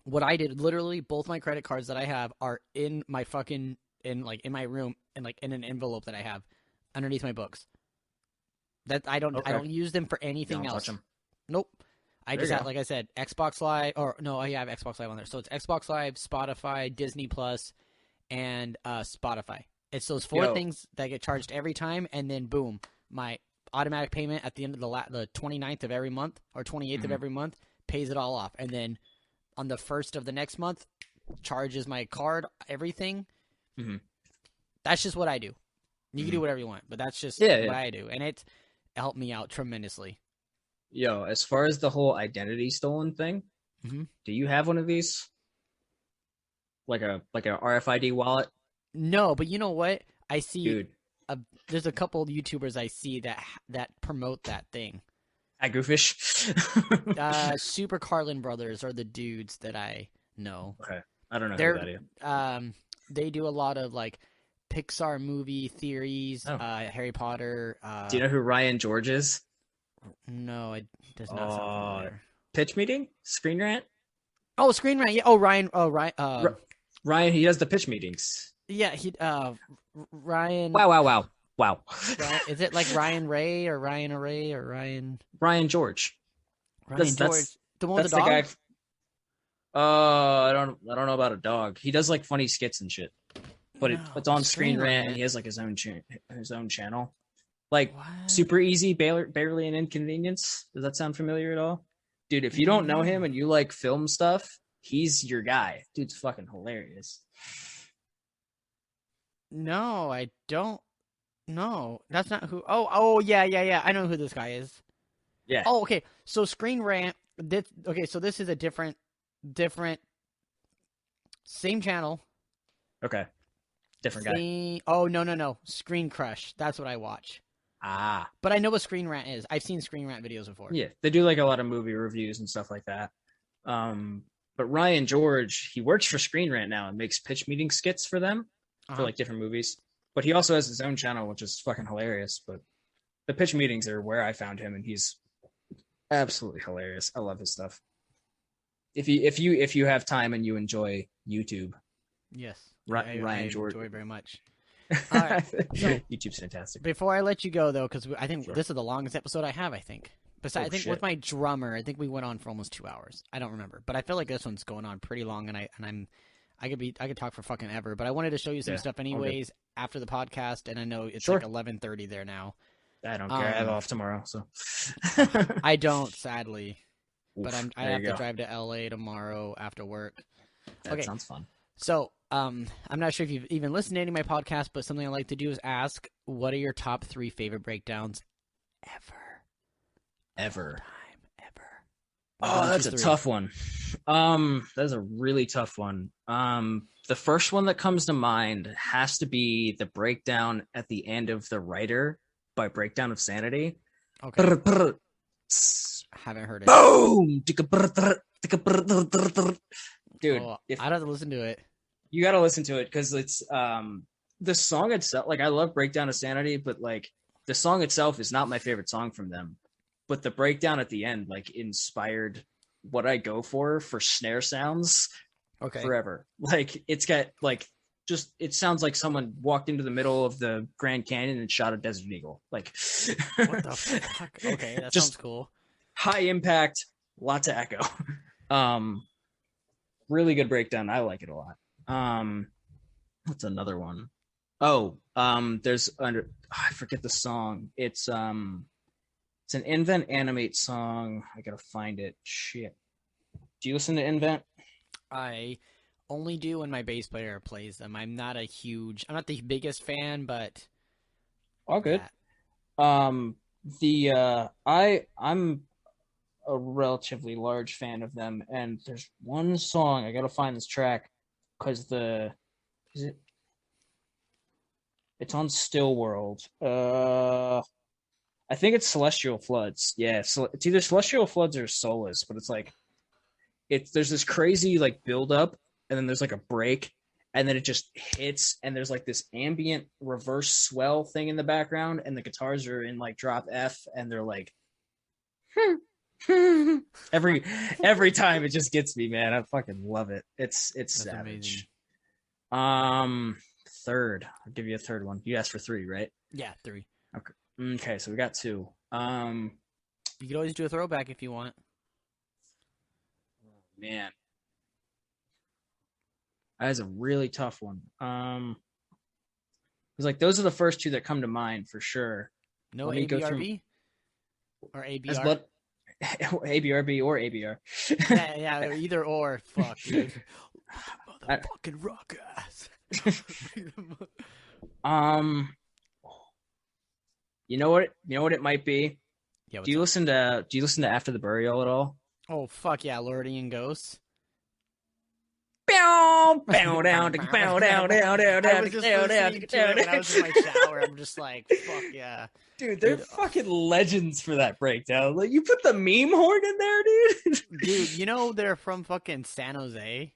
what I did, literally, both my credit cards that I have are in my fucking in my room and like in an envelope that I have underneath my books. That I don't use them for anything else. Touch them. Nope. I just have, like I said, Xbox Live I have Xbox Live on there. So it's Xbox Live, Spotify, Disney Plus, and Spotify. It's those four things that get charged every time, and then boom, my automatic payment at the end of the 29th of every month or 28th of every month pays it all off, and then on the 1st of the next month charges my card, everything. That's just what I do. You can do whatever you want, but that's just what I do, and it helped me out tremendously. Yo, as far as the whole identity stolen thing, do you have one of these? Like a RFID wallet? No, but you know what? I see. There's a couple of YouTubers I see that promote that thing. Agoofish? Super Carlin Brothers are the dudes that I know. Okay. I don't know who that is. They do a lot of like Pixar movie theories, Harry Potter. Do you know who Ryan George is? No, it does not sound familiar. Pitch Meeting? Screen Rant? Oh, Screen Rant. Yeah. Oh, Ryan. Ryan, he does the pitch meetings. Yeah, Ryan. Wow. Ryan, is it like Ryan Ray or Ryan Array or Ryan? Ryan George. Ryan George. The one with the dog? The guy. I don't know about a dog. He does like funny skits and shit. But it's on Screen Rant, and he has like his own channel. Like Super Easy, Barely an Inconvenience. Does that sound familiar at all? Dude, if you don't know him and you like film stuff, he's your guy. Dude's fucking hilarious. No, I don't. No, that's not who. Oh, yeah. I know who this guy is. Yeah. Oh, okay. So Screen Rant. So this is a different, same channel. Okay. Different guy. Oh, no. Screen Crush. That's what I watch. Ah. But I know what Screen Rant is. I've seen Screen Rant videos before. Yeah, they do like a lot of movie reviews and stuff like that. But Ryan George, he works for Screen Rant now and makes pitch meeting skits for them for like different movies. But he also has his own channel, which is fucking hilarious. But the pitch meetings are where I found him, and he's absolutely hilarious. I love his stuff. If you have time and you enjoy YouTube, yes, Ryan George, enjoy very much. All right, so YouTube's fantastic. Before I let you go, though, because I think this is the longest episode I have. I think. Besides, I think with my drummer, I think we went on for almost 2 hours. I don't remember, but I feel like this one's going on pretty long, and I could talk for fucking ever. But I wanted to show you some stuff anyways after the podcast, and I know it's like 11:30 there now. I don't care. I have off tomorrow, so I don't, sadly. But I have to drive to LA tomorrow after work. That sounds fun. So, I'm not sure if you've even listened to any of my podcasts, but something I like to do is ask, what are your top 3 favorite breakdowns ever? Oh, that's a tough one. That's a really tough one. The first one that comes to mind has to be the breakdown at the end of The Writer by Breakdown of Sanity. Okay. Haven't heard it. Boom! Dude, I'd have to listen to it. You got to listen to it because it's the song itself. Like, I love Breakdown of Sanity, but like the song itself is not my favorite song from them. But the breakdown at the end, like, inspired what I go for snare sounds forever. Like, it's got, like, just, it sounds like someone walked into the middle of the Grand Canyon and shot a Desert Eagle. Like, what the fuck? Okay, that sounds cool. High impact, lots of echo. really good breakdown. I like it a lot. What's another one? Oh, there's I forget the song. It's an Invent Animate song. I gotta find it. Shit. Do you listen to Invent? I only do when my bass player plays them. I'm not the biggest fan, but All good. I'm a relatively large fan of them, and there's one song I gotta find this track because it's on Still World. I think it's Celestial Floods. Yeah, so it's either Celestial Floods or Solace, but it's like there's this crazy like build up, and then there's like a break, and then it just hits, and there's like this ambient reverse swell thing in the background, and the guitars are in like drop F, and they're like every time it just gets me, man. I fucking love it. It's That's savage. Amazing. Third. I'll give you a third one. You asked for 3, right? Yeah, 3. Okay, so we got 2. You could always do a throwback if you want. Man, that is a really tough one. Because like those are the first 2 that come to mind for sure. No ABRB or ABR. ABRB or ABR. yeah, either or. Fuck, dude. Motherfucking rock ass. You know what it might be? Yeah, do you listen to After the Burial at all? Oh fuck yeah, Lordian Ghosts. Bow down, bow down. I was just listening to it when I was in my shower. I'm just like, fuck yeah, dude. They're fucking legends for that breakdown. Like you put the meme horn in there, dude. Dude, you know they're from fucking San Jose.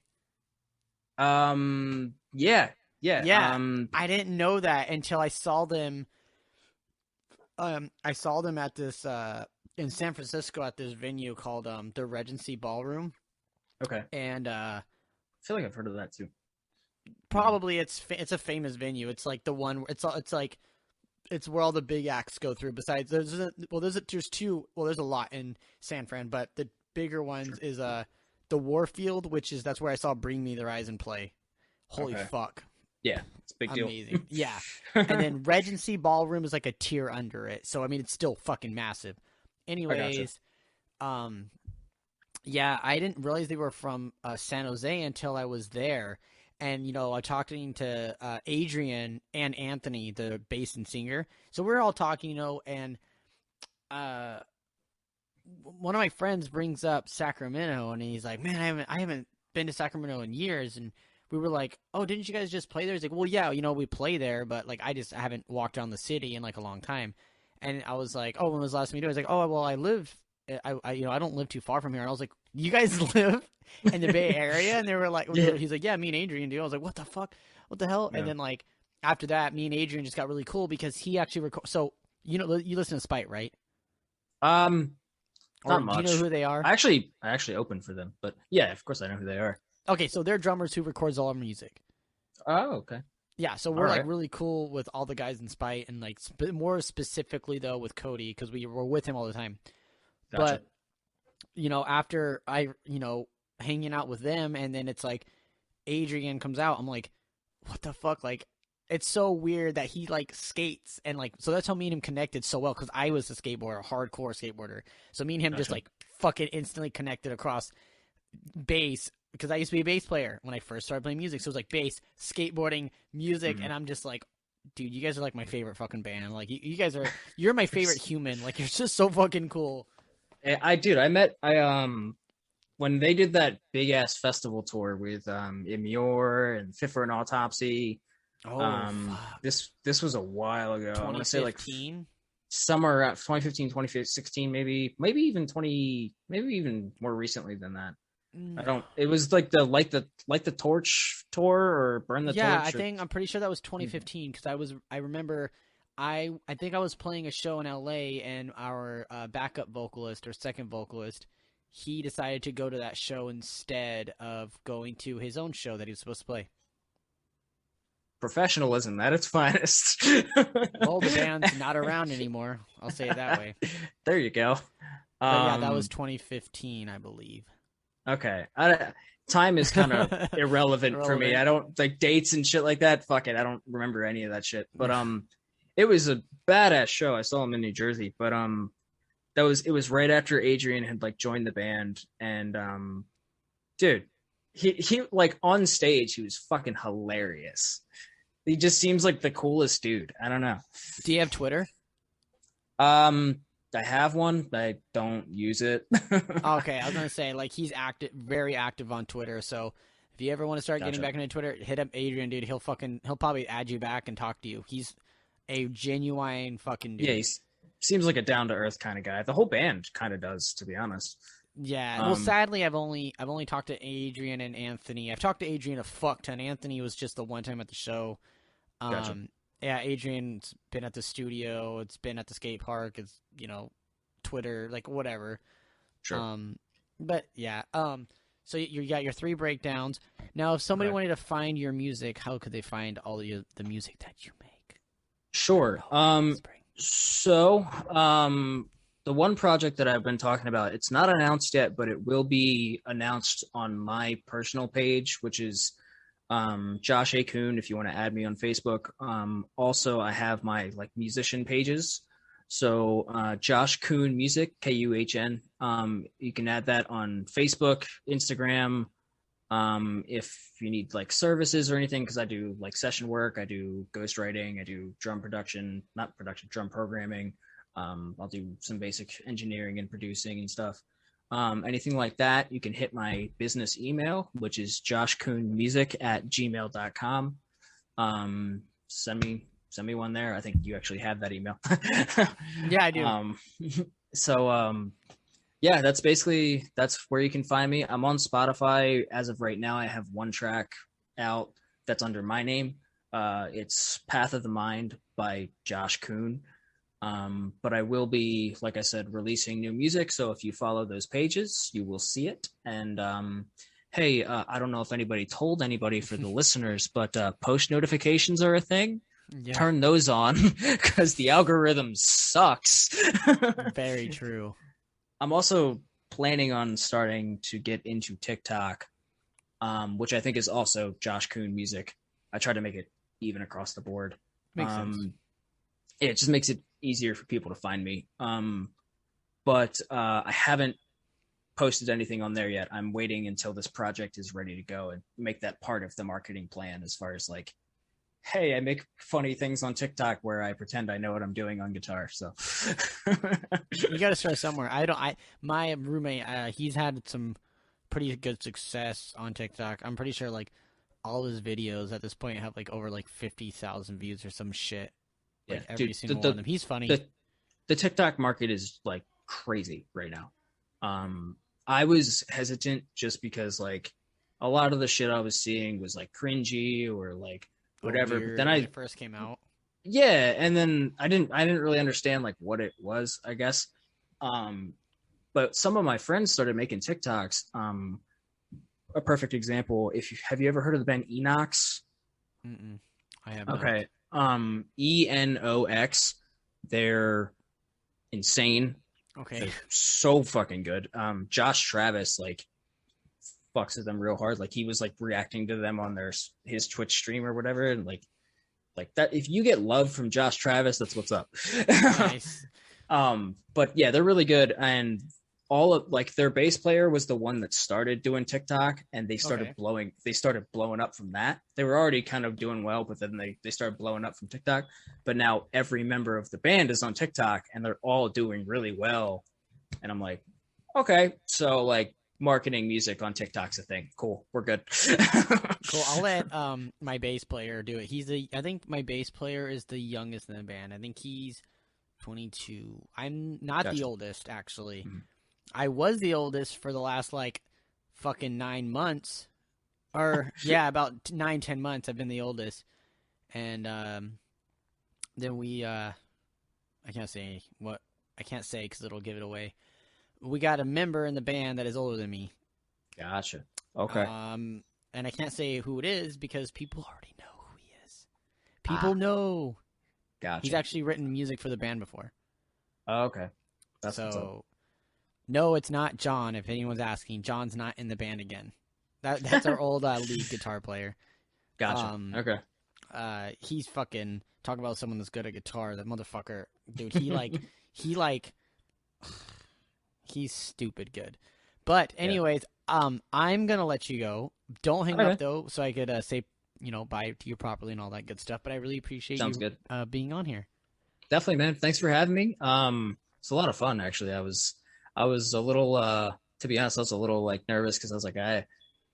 Yeah. I didn't know that until I saw them. I saw them at this in San Francisco at this venue called the Regency Ballroom. Okay. And I feel like I've heard of that too. Probably it's a famous venue. It's like the one. It's where all the big acts go through. Besides, there's a lot in San Fran, but the bigger ones is the Warfield, that's where I saw Bring Me the Horizon play. Holy fuck. Yeah, it's a big deal. Amazing. Yeah. And then Regency Ballroom is like a tier under it. So I mean it's still fucking massive. Anyways, yeah, I didn't realize they were from San Jose until I was there. And, you know, talking to Adrian and Anthony, the bass and singer. So we're all talking, you know, and one of my friends brings up Sacramento, and he's like, man, I haven't been to Sacramento in years. And we were like, oh, didn't you guys just play there? He's like, well, yeah, you know, we play there, but like I haven't walked around the city in like a long time. And I was like, oh, when was the last time you did? I was like, oh, well, I don't live too far from here. And I was like, you guys live in the Bay Area? And they were like, he's like, yeah, me and Adrian do. I was like, what the fuck? What the hell? Yeah. And then like after that, me and Adrian just got really cool because he actually so you know, you listen to Spite, right? Not much. Do you know who they are? I actually opened for them, but yeah, of course I know who they are. Okay, so they're drummers who records all our music. Oh, okay. Yeah, so we're like really cool with all the guys in Spite, and like more specifically though with Cody because we were with him all the time. Gotcha. But you know, after hanging out with them, and then it's like Adrian comes out, I'm like, what the fuck? Like, it's so weird that he like skates, and like, so that's how me and him connected so well because I was a skateboarder, a hardcore skateboarder. So me and him just like fucking instantly connected across bass. Because I used to be a bass player when I first started playing music. So it was like bass, skateboarding, music, and I'm just like, dude, you guys are like my favorite fucking band. Like, you guys are, you're my favorite human. Like, you're just so fucking cool. When they did that big ass festival tour with Imure and Fiffer and Autopsy. This was a while ago. I want to say like summer 2015, 2016, maybe even maybe even more recently than that. It was like the Torch tour or Burn the Torch. Yeah, I'm pretty sure that was 2015 because I remember I think I was playing a show in LA and our backup vocalist or second vocalist, he decided to go to that show instead of going to his own show that he was supposed to play. Professionalism at its finest. Well, the band's not around anymore. I'll say it that way. There you go. But yeah, that was 2015, I believe. Okay. Time is kind of irrelevant for me. I don't like dates and shit like that. Fuck it. I don't remember any of that shit. But it was a badass show. I saw him in New Jersey. But it was right after Adrian had like joined the band, and dude, he like on stage he was fucking hilarious. He just seems like the coolest dude. I don't know. Do you have Twitter? I have one, but I don't use it. Okay, I was gonna say like he's very active on Twitter. So if you ever want to start getting back into Twitter, hit up Adrian, dude. He'll probably add you back and talk to you. He's a genuine fucking dude. Yeah, he seems like a down to earth kind of guy. The whole band kind of does, to be honest. Yeah. Well, sadly, I've only talked to Adrian and Anthony. I've talked to Adrian a fuck ton. Anthony was just the one time at the show. Gotcha. Yeah, Adrian's been at the studio. It's been at the skate park. It's, Twitter, like whatever. Sure. But yeah. So you got your 3 breakdowns. Now, if somebody wanted to find your music, how could they find all the music that you make? Sure. The one project that I've been talking about, it's not announced yet, but it will be announced on my personal page, which is Josh A. Kuhn, if you want to add me on Facebook. Also, I have my like musician pages. So Josh Kuhn Music, Kuhn. You can add that on Facebook, Instagram. If you need like services or anything, because I do like session work, I do ghostwriting, I do drum programming. I'll do some basic engineering and producing and stuff. Anything like that, you can hit my business email, which is joshkuhnmusic@gmail.com. Send me one there. I think you actually have that email. Yeah, I do. Yeah, that's where you can find me. I'm on Spotify as of right now. I have one track out that's under my name. It's Path of the Mind by Josh Kuhn. But I will be, like I said, releasing new music. So if you follow those pages, you will see it. And hey, I don't know if anybody told anybody for the listeners, but post notifications are a thing. Yeah. Turn those on because the algorithm sucks. Very true. I'm also planning on starting to get into TikTok, which I think is also Josh Kuhn Music. I try to make it even across the board. Makes sense. It just makes it easier for people to find me. But I haven't posted anything on there yet. I'm waiting until this project is ready to go and make that part of the marketing plan, as far as like, hey, I make funny things on TikTok where I pretend I know what I'm doing on guitar. So you got to start somewhere. My roommate, he's had some pretty good success on TikTok. I'm pretty sure like all his videos at this point have like over like 50,000 views or some shit. Like every single one of them. He's funny. The TikTok market is like crazy right now. I was hesitant just because like a lot of the shit I was seeing was like cringy or like whatever. But then when it first came out. Yeah, and then I didn't really understand like what it was, I guess. But some of my friends started making TikToks. A perfect example, have you ever heard of the band Enox? I have. Okay. Enox. They're insane. Okay. They're so fucking good. Josh Travis like fucks with them real hard. Like he was like reacting to them on his Twitch stream or whatever, and like that. If you get love from Josh Travis, that's what's up. Nice. But yeah, they're really good, and all of like their bass player was the one that started doing TikTok, and they started blowing up from that. They were already kind of doing well, but then they started blowing up from TikTok. But now every member of the band is on TikTok, and they're all doing really well. And I'm like, okay, so like marketing music on TikTok's a thing. Cool, we're good. Cool. I'll let my bass player do it. I think my bass player is the youngest in the band. I think he's 22. I'm not the oldest, actually. Mm-hmm. I was the oldest for the last like fucking 9 months, or yeah, about 9-10 months. I've been the oldest, and then we I can't say because it'll give it away. We got a member in the band that is older than me. Gotcha. Okay. And I can't say who it is because people already know who he is. People know. Gotcha. He's actually written music for the band before. Oh, okay. So No, it's not John. If anyone's asking, John's not in the band again. That's our old lead guitar player. Gotcha. Okay. He's fucking talking about someone that's good at guitar. That motherfucker, dude. He's stupid good. But anyways, I'm gonna let you go. Don't hang up though, so I could say bye to you properly and all that good stuff. But I really appreciate you being on here. Definitely, man. Thanks for having me. It's a lot of fun actually. I was a little to be honest, I was a little like nervous because I was like, I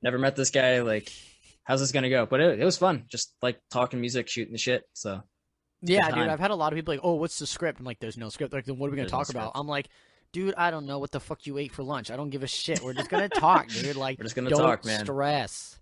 never met this guy. Like, how's this gonna go? But it was fun, just like talking music, shooting the shit. So yeah, dude. I've had a lot of people like, oh, what's the script? I'm like, there's no script. Like, then what are we gonna talk about? I'm like, dude, I don't know what the fuck you ate for lunch. I don't give a shit. We're just gonna talk, dude. Like, we're just gonna talk, man. Stress.